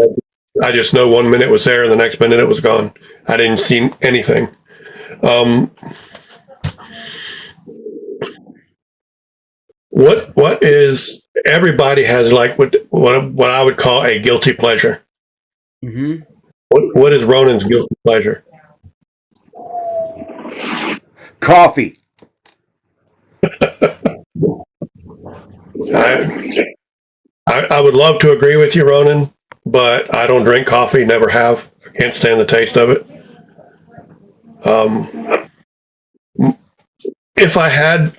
Speaker 1: I just know 1 minute was there, and the next minute it was gone. I didn't see anything. What is, everybody has like what I would call a guilty pleasure.
Speaker 3: Mm-hmm.
Speaker 1: What is Ronan's guilty pleasure?
Speaker 3: Coffee.
Speaker 1: I would love to agree with you, Ronan, but I don't drink coffee, never have. I can't stand the taste of it. If I had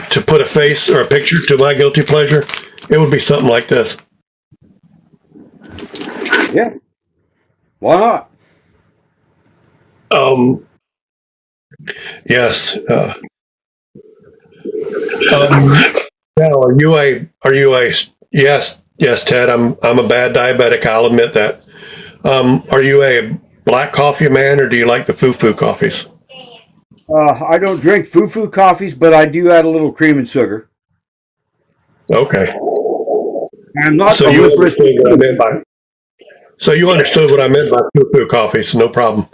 Speaker 1: to put a face or a picture to my guilty pleasure, it would be something like this.
Speaker 3: Yeah. Why not?
Speaker 1: Yes. Now, are you a, yes, Ted, I'm a bad diabetic. I'll admit that. Are you a black coffee man, or do you like the foo-foo coffees?
Speaker 3: I don't drink foo-foo coffees, but I do add a little cream and sugar.
Speaker 1: Okay.
Speaker 3: I'm not
Speaker 1: So you understood what I meant by. So you understood what I meant by foo-foo coffees. No problem.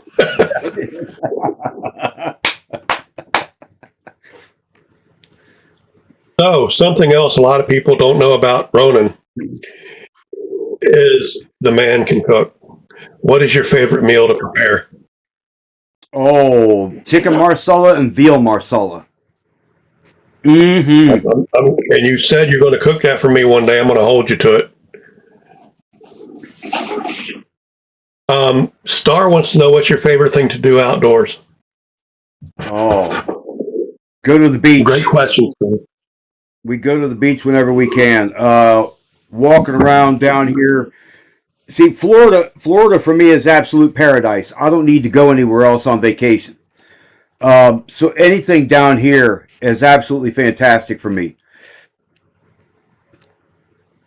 Speaker 1: So something else a lot of people don't know about Ronan is the man can cook. What is your favorite meal to prepare?
Speaker 3: Oh, chicken marsala and veal marsala. Mm-hmm.
Speaker 1: And you said you're going to cook that for me one day. I'm going to hold you to it. Star wants to know what's your favorite thing to do outdoors.
Speaker 3: Oh, go to the beach.
Speaker 1: Great question.
Speaker 3: We go to the beach whenever we can. Walking around down here. See, Florida for me is absolute paradise. I don't need to go anywhere else on vacation. So anything down here is absolutely fantastic for me.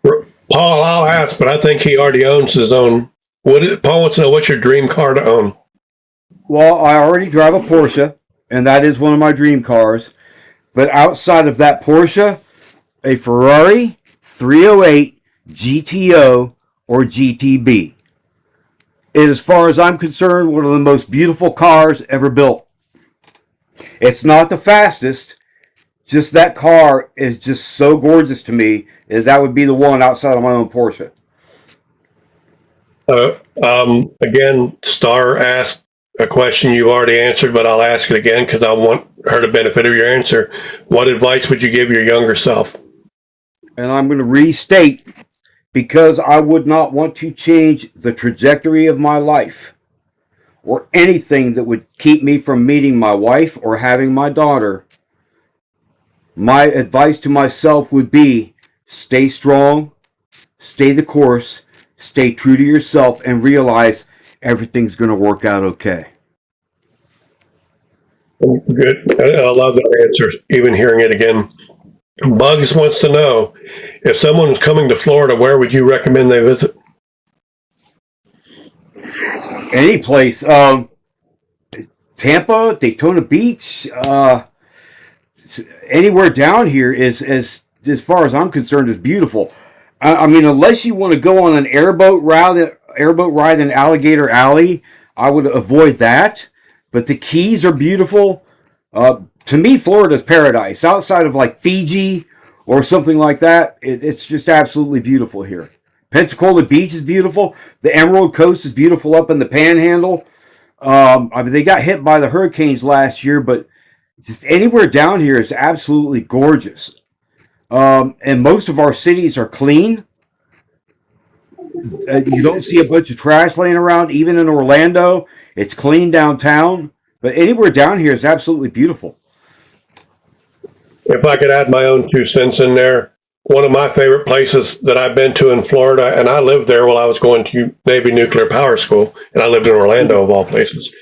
Speaker 1: Paul, I'll ask, but I think he already owns his own. Paul wants to know, what's your dream car to own?
Speaker 3: Well, I already drive a Porsche, and that is one of my dream cars. But outside of that Porsche, a Ferrari 308 GTO or GTB. As far as I'm concerned, one of the most beautiful cars ever built. It's not the fastest, just that car is just so gorgeous to me, is that would be the one outside of my own Porsche.
Speaker 1: Again, Star asked a question you've already answered, but I'll ask it again because I want her to benefit of your answer. What advice would you give your younger self?
Speaker 3: And I'm going to restate, because I would not want to change the trajectory of my life or anything that would keep me from meeting my wife or having my daughter. My advice to myself would be, stay strong, stay the course, stay true to yourself, and realize everything's going to work out okay.
Speaker 1: Good. I love that answer, even hearing it again. Bugs wants to know, if someone's coming to Florida, where would you recommend they visit?
Speaker 3: Any place. Tampa, Daytona Beach, anywhere down here is, as far as I'm concerned, is beautiful. I mean, unless you want to go on an airboat ride in Alligator Alley, I would avoid that. But the Keys are beautiful. To me, Florida's paradise. Outside of like Fiji or something like that, it's just absolutely beautiful here. Pensacola Beach is beautiful. The Emerald Coast is beautiful up in the Panhandle. I mean, they got hit by the hurricanes last year, but just anywhere down here is absolutely gorgeous. And most of our cities are clean. You don't see a bunch of trash laying around, even in Orlando. It's clean downtown. But anywhere down here is absolutely beautiful.
Speaker 1: If I could add my own 2 cents in there, one of my favorite places that I've been to in Florida, and I lived there while I was going to Navy Nuclear Power School, and I lived in Orlando of all places.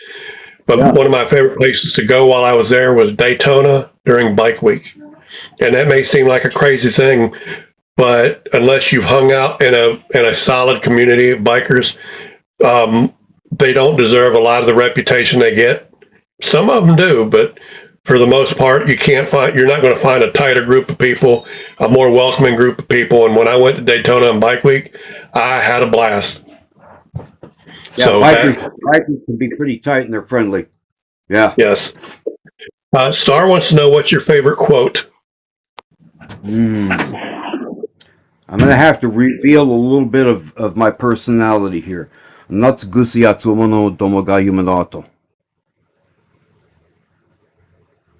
Speaker 1: But one of my favorite places to go while I was there was Daytona during Bike Week. And that may seem like a crazy thing, but unless you've hung out in a solid community of bikers, they don't deserve a lot of the reputation they get. Some of them do, but for the most part, you're not going to find a tighter group of people, a more welcoming group of people. And when I went to Daytona on Bike Week, I had a blast.
Speaker 3: Yeah,
Speaker 1: So
Speaker 3: bikers can be pretty tight and they're friendly. Yeah.
Speaker 1: Yes. Star wants to know, what's your favorite quote?
Speaker 3: I'm going to have to reveal a little bit of my personality here. Natsugusi Atsumo no Domo ga yume no ato.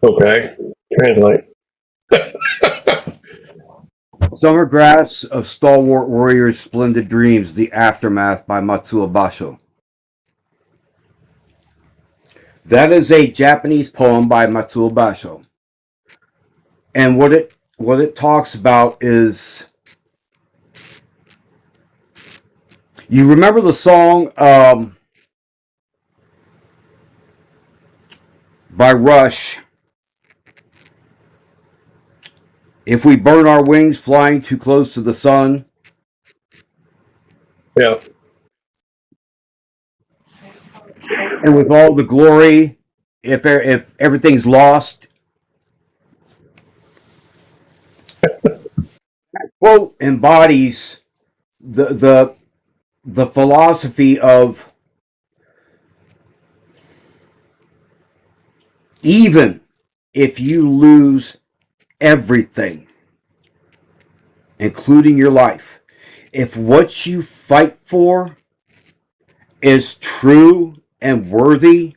Speaker 1: Okay. Translate.
Speaker 3: Summer Grass of Stalwart Warriors' Splendid Dreams, The Aftermath by Matsuo Basho. That is a Japanese poem by Matsuo Basho. And what it talks about is, you remember the song by Rush, If We Burn Our Wings Flying Too Close to the Sun?
Speaker 1: Yeah.
Speaker 3: And with all the glory, if everything's lost. That quote embodies the philosophy of, even if you lose everything, including your life, if what you fight for is true and worthy,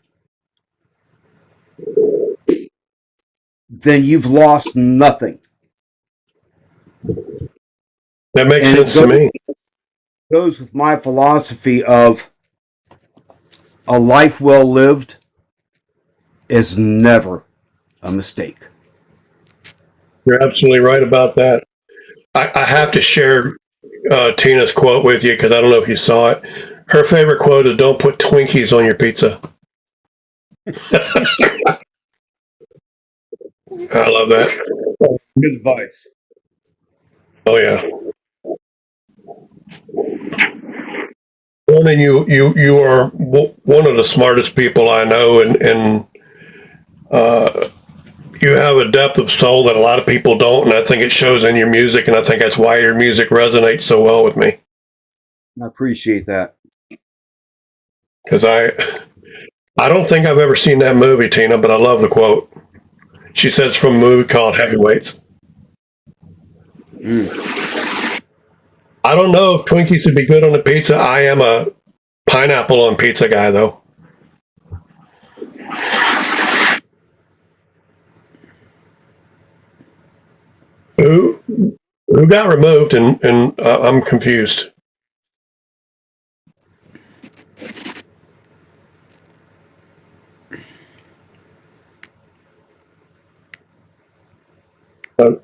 Speaker 3: then you've lost nothing.
Speaker 1: That makes sense to me.
Speaker 3: Goes with my philosophy of a life well lived is never a mistake.
Speaker 1: You're absolutely right about that. I have to share Tina's quote with you because I don't know if you saw it. Her favorite quote is, "Don't put Twinkies on your pizza." I love that.
Speaker 3: Good advice.
Speaker 1: Oh yeah. Well, then you are one of the smartest people I know, and you have a depth of soul that a lot of people don't, and I think it shows in your music, and I think that's why your music resonates so well with me.
Speaker 3: I appreciate that.
Speaker 1: Because I don't think I've ever seen that movie, Tina, but I love the quote. She says from a movie called Heavyweights. I don't know if Twinkies would be good on a pizza. I am a pineapple on pizza guy, though. Who got removed, and I'm confused.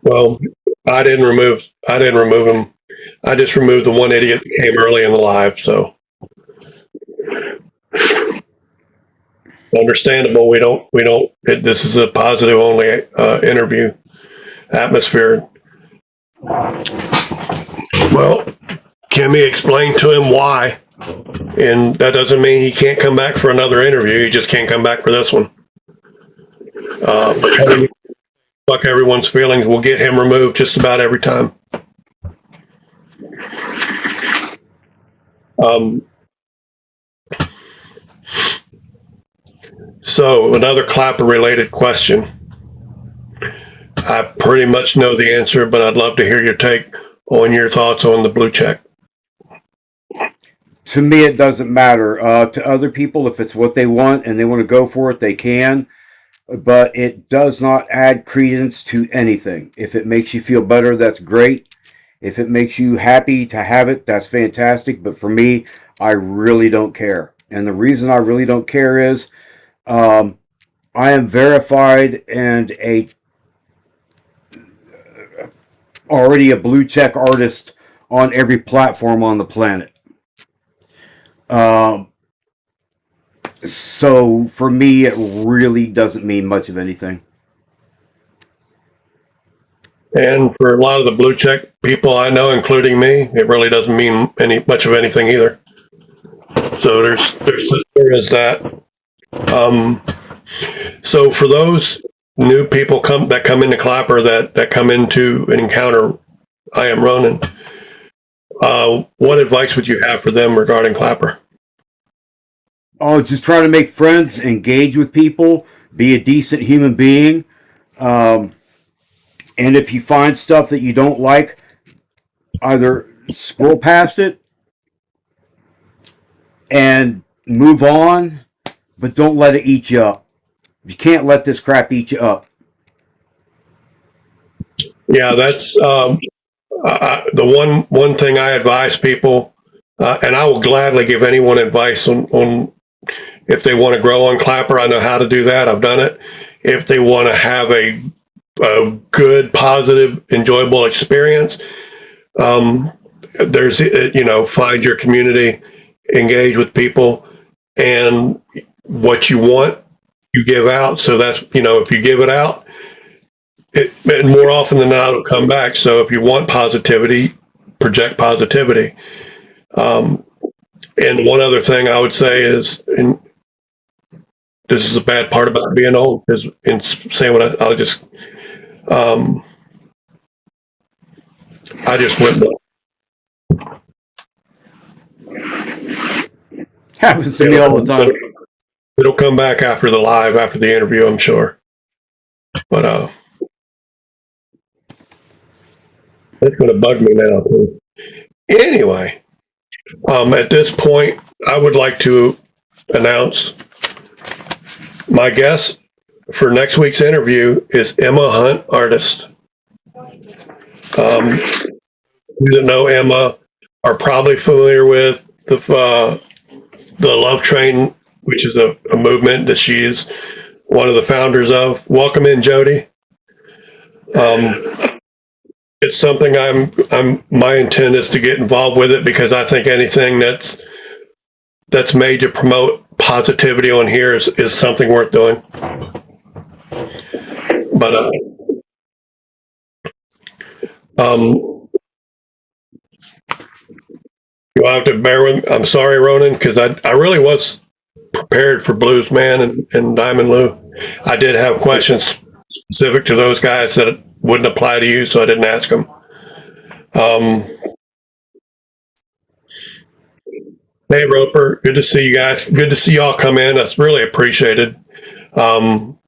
Speaker 1: Well, I didn't remove him. I just removed the one idiot that came early in the live. So understandable. We don't. This is a positive only interview. atmosphere. Well, Kimmy explained to him why, and that doesn't mean he can't come back for another interview. He just can't come back for this one. Fuck everyone's feelings. We'll get him removed just about every time. So another Clapper-related question. I pretty much know the answer, but I'd love to hear your take on your thoughts on the blue check.
Speaker 3: To me, it doesn't matter. To other people, if it's what they want and they want to go for it, they can. But it does not add credence to anything. If it makes you feel better, that's great. If it makes you happy to have it, that's fantastic. But for me, I really don't care. And the reason I really don't care is I am verified and already a blue check artist on every platform on the planet. So for me, it really doesn't mean much of anything.
Speaker 1: And for a lot of the blue check people I know, including me, it really doesn't mean much of anything either. So there is that. So for those new people that come into Clapper, that come into an encounter, I Am Ronan, what advice would you have for them regarding Clapper?
Speaker 3: Oh, just try to make friends, engage with people, be a decent human being. And if you find stuff that you don't like, either scroll past it and move on, but don't let it eat you up. You can't let this crap eat you up.
Speaker 1: Yeah, that's the one thing I advise people, and I will gladly give anyone advice on if they want to grow on Clapper. I know how to do that. I've done it. If they want to have a good, positive, enjoyable experience, there's, find your community, engage with people, and what you want, you give out. So that's, if you give it out, it more often than not, it'll come back. So if you want positivity, project positivity. And one other thing I would say is, and this is a bad part about being old, is in saying what I just went.
Speaker 3: Happens to me all the time.
Speaker 1: It'll come back after the live, after the interview, I'm sure. But it's going to bug me now too. Anyway, at this point, I would like to announce my guest for next week's interview is Emma Hunt, artist. You that know Emma are probably familiar with the Love Train, which is a movement that she is one of the founders of. Welcome in, Jody. It's something my intent is to get involved with it, because I think anything that's made to promote positivity on here is something worth doing. But you'll have to bear with me. I'm sorry, Ronan, because I really was prepared for Blues Man and Diamond Lou. I did have questions specific to those guys that wouldn't apply to you, so I didn't ask them. Hey, Roper, good to see you guys. Good to see y'all come in. That's really appreciated. And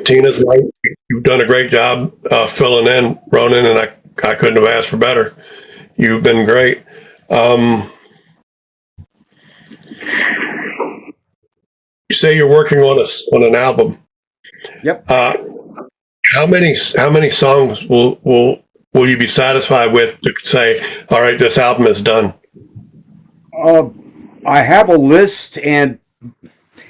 Speaker 1: Tina's right. You've done a great job filling in, Ronan, and I couldn't have asked for better. You've been great. You say you're working on an album.
Speaker 3: Yep.
Speaker 1: How many songs will you be satisfied with to say, all right, this album is done?
Speaker 3: I have a list, and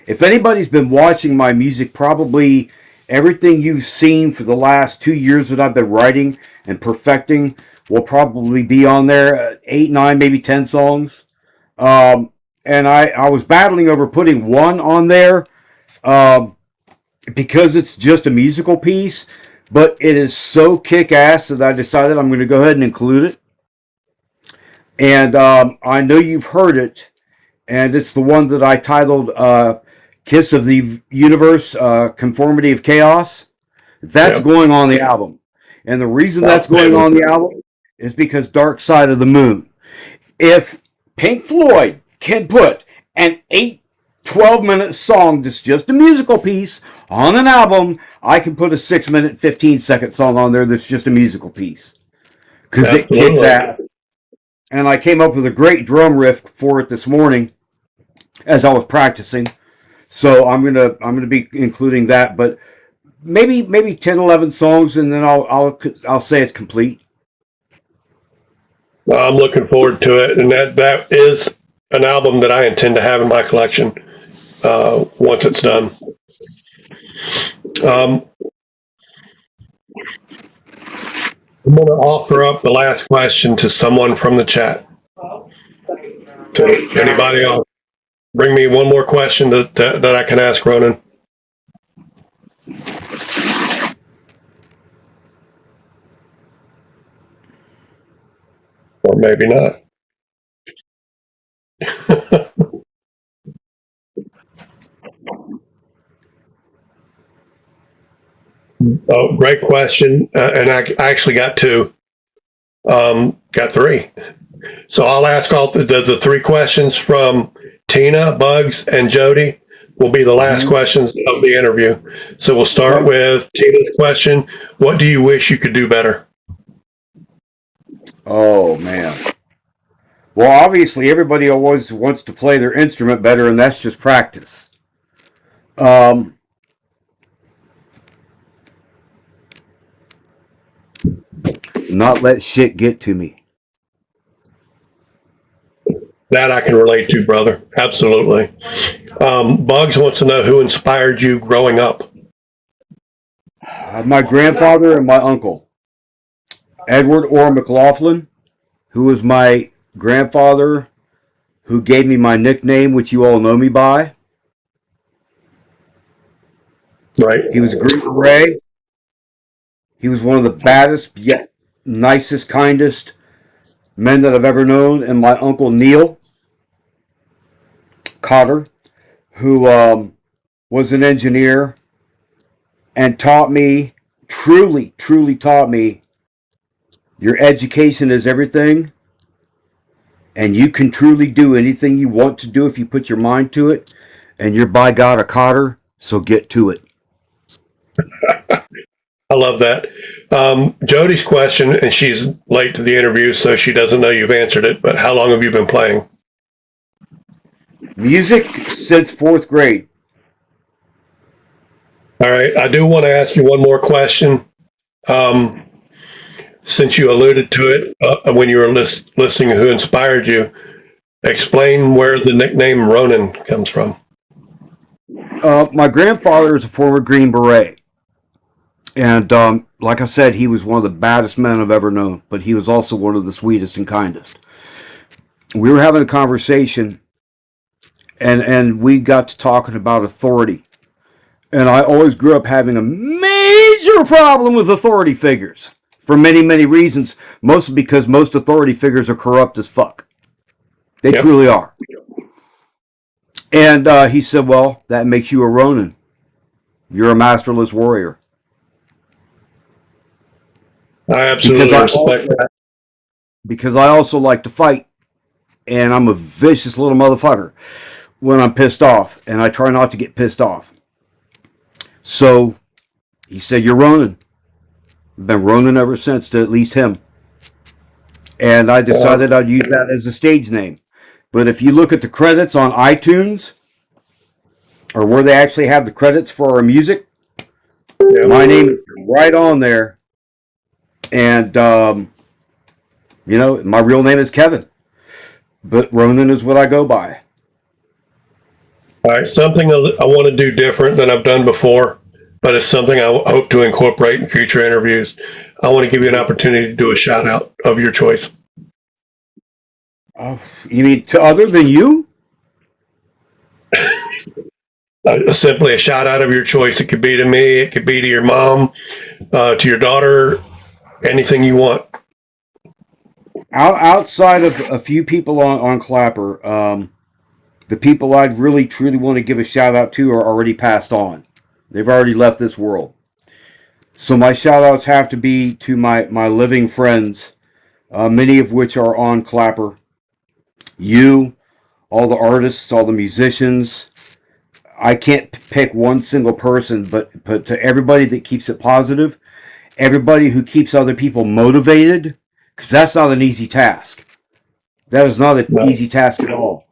Speaker 3: if anybody's been watching my music, probably everything you've seen for the last 2 years that I've been writing and perfecting will probably be on there. 8, 9, maybe 10 songs. And I was battling over putting one on there. because it's just a musical piece, but it is so kick-ass that I decided I'm going to go ahead and include it. And I know you've heard it, and it's the one that I titled Kiss of the Universe, Conformity of Chaos. That's going on the album. And the reason that's going on the album is because Dark Side of the Moon. If Pink Floyd can put an 12-minute song that's just a musical piece on an album, I can put a 6-minute, 15-second song on there that's just a musical piece. Because it kicks ass. And I came up with a great drum riff for it this morning as I was practicing. So I'm gonna be including that, but maybe 10, 11 songs, and then I'll say it's complete.
Speaker 1: Well, I'm looking forward to it, and that is an album that I intend to have in my collection once it's done. I'm going to offer up the last question to someone from the chat. To anybody else, bring me one more question that I can ask Ronan. Or maybe not. Oh, great question. And I actually got two. Got three. So I'll ask all the three questions from Tina, Bugs, and Jody will be the last questions of the interview. So we'll start with Tina's question. What do you wish you could do better?
Speaker 3: Oh, man. Well, obviously, everybody always wants to play their instrument better, and that's just practice. Not let shit get to me.
Speaker 1: That I can relate to, brother. Absolutely. Bugs wants to know who inspired you growing up.
Speaker 3: My grandfather and my uncle. Edward Orr McLaughlin, who was my grandfather, who gave me my nickname, which you all know me by.
Speaker 1: Right.
Speaker 3: He was a Green Beret. He was one of the baddest, yet nicest, kindest men that I've ever known. And my uncle Neil Cotter, who was an engineer and taught me, truly taught me, your education is everything, and you can truly do anything you want to do if you put your mind to it, and you're by God a Cotter, so get to it.
Speaker 1: I love that. Jody's question, and she's late to the interview, so she doesn't know you've answered it, but how long have you been playing?
Speaker 3: Music since 4th grade.
Speaker 1: All right. I do want to ask you one more question. Since you alluded to it when you were listening, who inspired you, explain where the nickname Ronan comes from.
Speaker 3: My grandfather is a former Green Beret. And like I said, he was one of the baddest men I've ever known, but he was also one of the sweetest and kindest. We were having a conversation, and we got to talking about authority. And I always grew up having a major problem with authority figures for many, many reasons, mostly because most authority figures are corrupt as fuck. They truly are. And he said, well, that makes you a Ronin. You're a masterless warrior.
Speaker 1: I absolutely respect that.
Speaker 3: Because I also like to fight, and I'm a vicious little motherfucker when I'm pissed off, and I try not to get pissed off. So he said, you're Ronin. I've been Ronin ever since, to at least him. And I decided I'd use that as a stage name. But if you look at the credits on iTunes, or where they actually have the credits for our music, my name is right on there. And, my real name is Kevin. But Ronin is what I go by.
Speaker 1: All right, something I want to do different than I've done before, but it's something I hope to incorporate in future interviews. I want to give you an opportunity to do a shout out of your choice.
Speaker 3: You mean to other than you?
Speaker 1: simply a shout out of your choice. It could be to me, it could be to your mom, to your daughter, anything you want.
Speaker 3: Outside of a few people on Clapper, the people I'd really truly want to give a shout out to are already passed on. They've already left this world. So my shout outs have to be to my living friends, many of which are on Clapper. You, all the artists, all the musicians. I can't pick one single person, but to everybody that keeps it positive, everybody who keeps other people motivated, because that's not an easy task. That is not an easy task at all.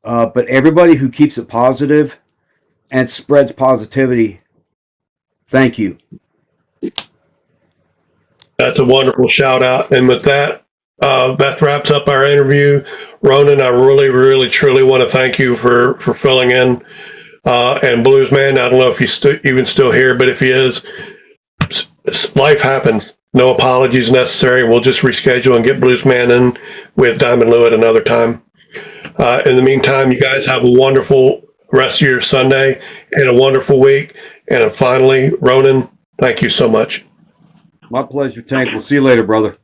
Speaker 3: But everybody who keeps it positive and spreads positivity, thank you.
Speaker 1: That's a wonderful shout out. And with that, that wraps up our interview. Ronan, I really, really, truly want to thank you for filling in. And Bluesman, I don't know if he's even still here, but if he is, life happens. No apologies necessary. We'll just reschedule and get Bluesman in with Diamond Lou at another time. In the meantime, you guys have a wonderful rest of your Sunday and a wonderful week. And finally, Ronan, thank you so much.
Speaker 3: My pleasure, Tank. We'll see you later, brother.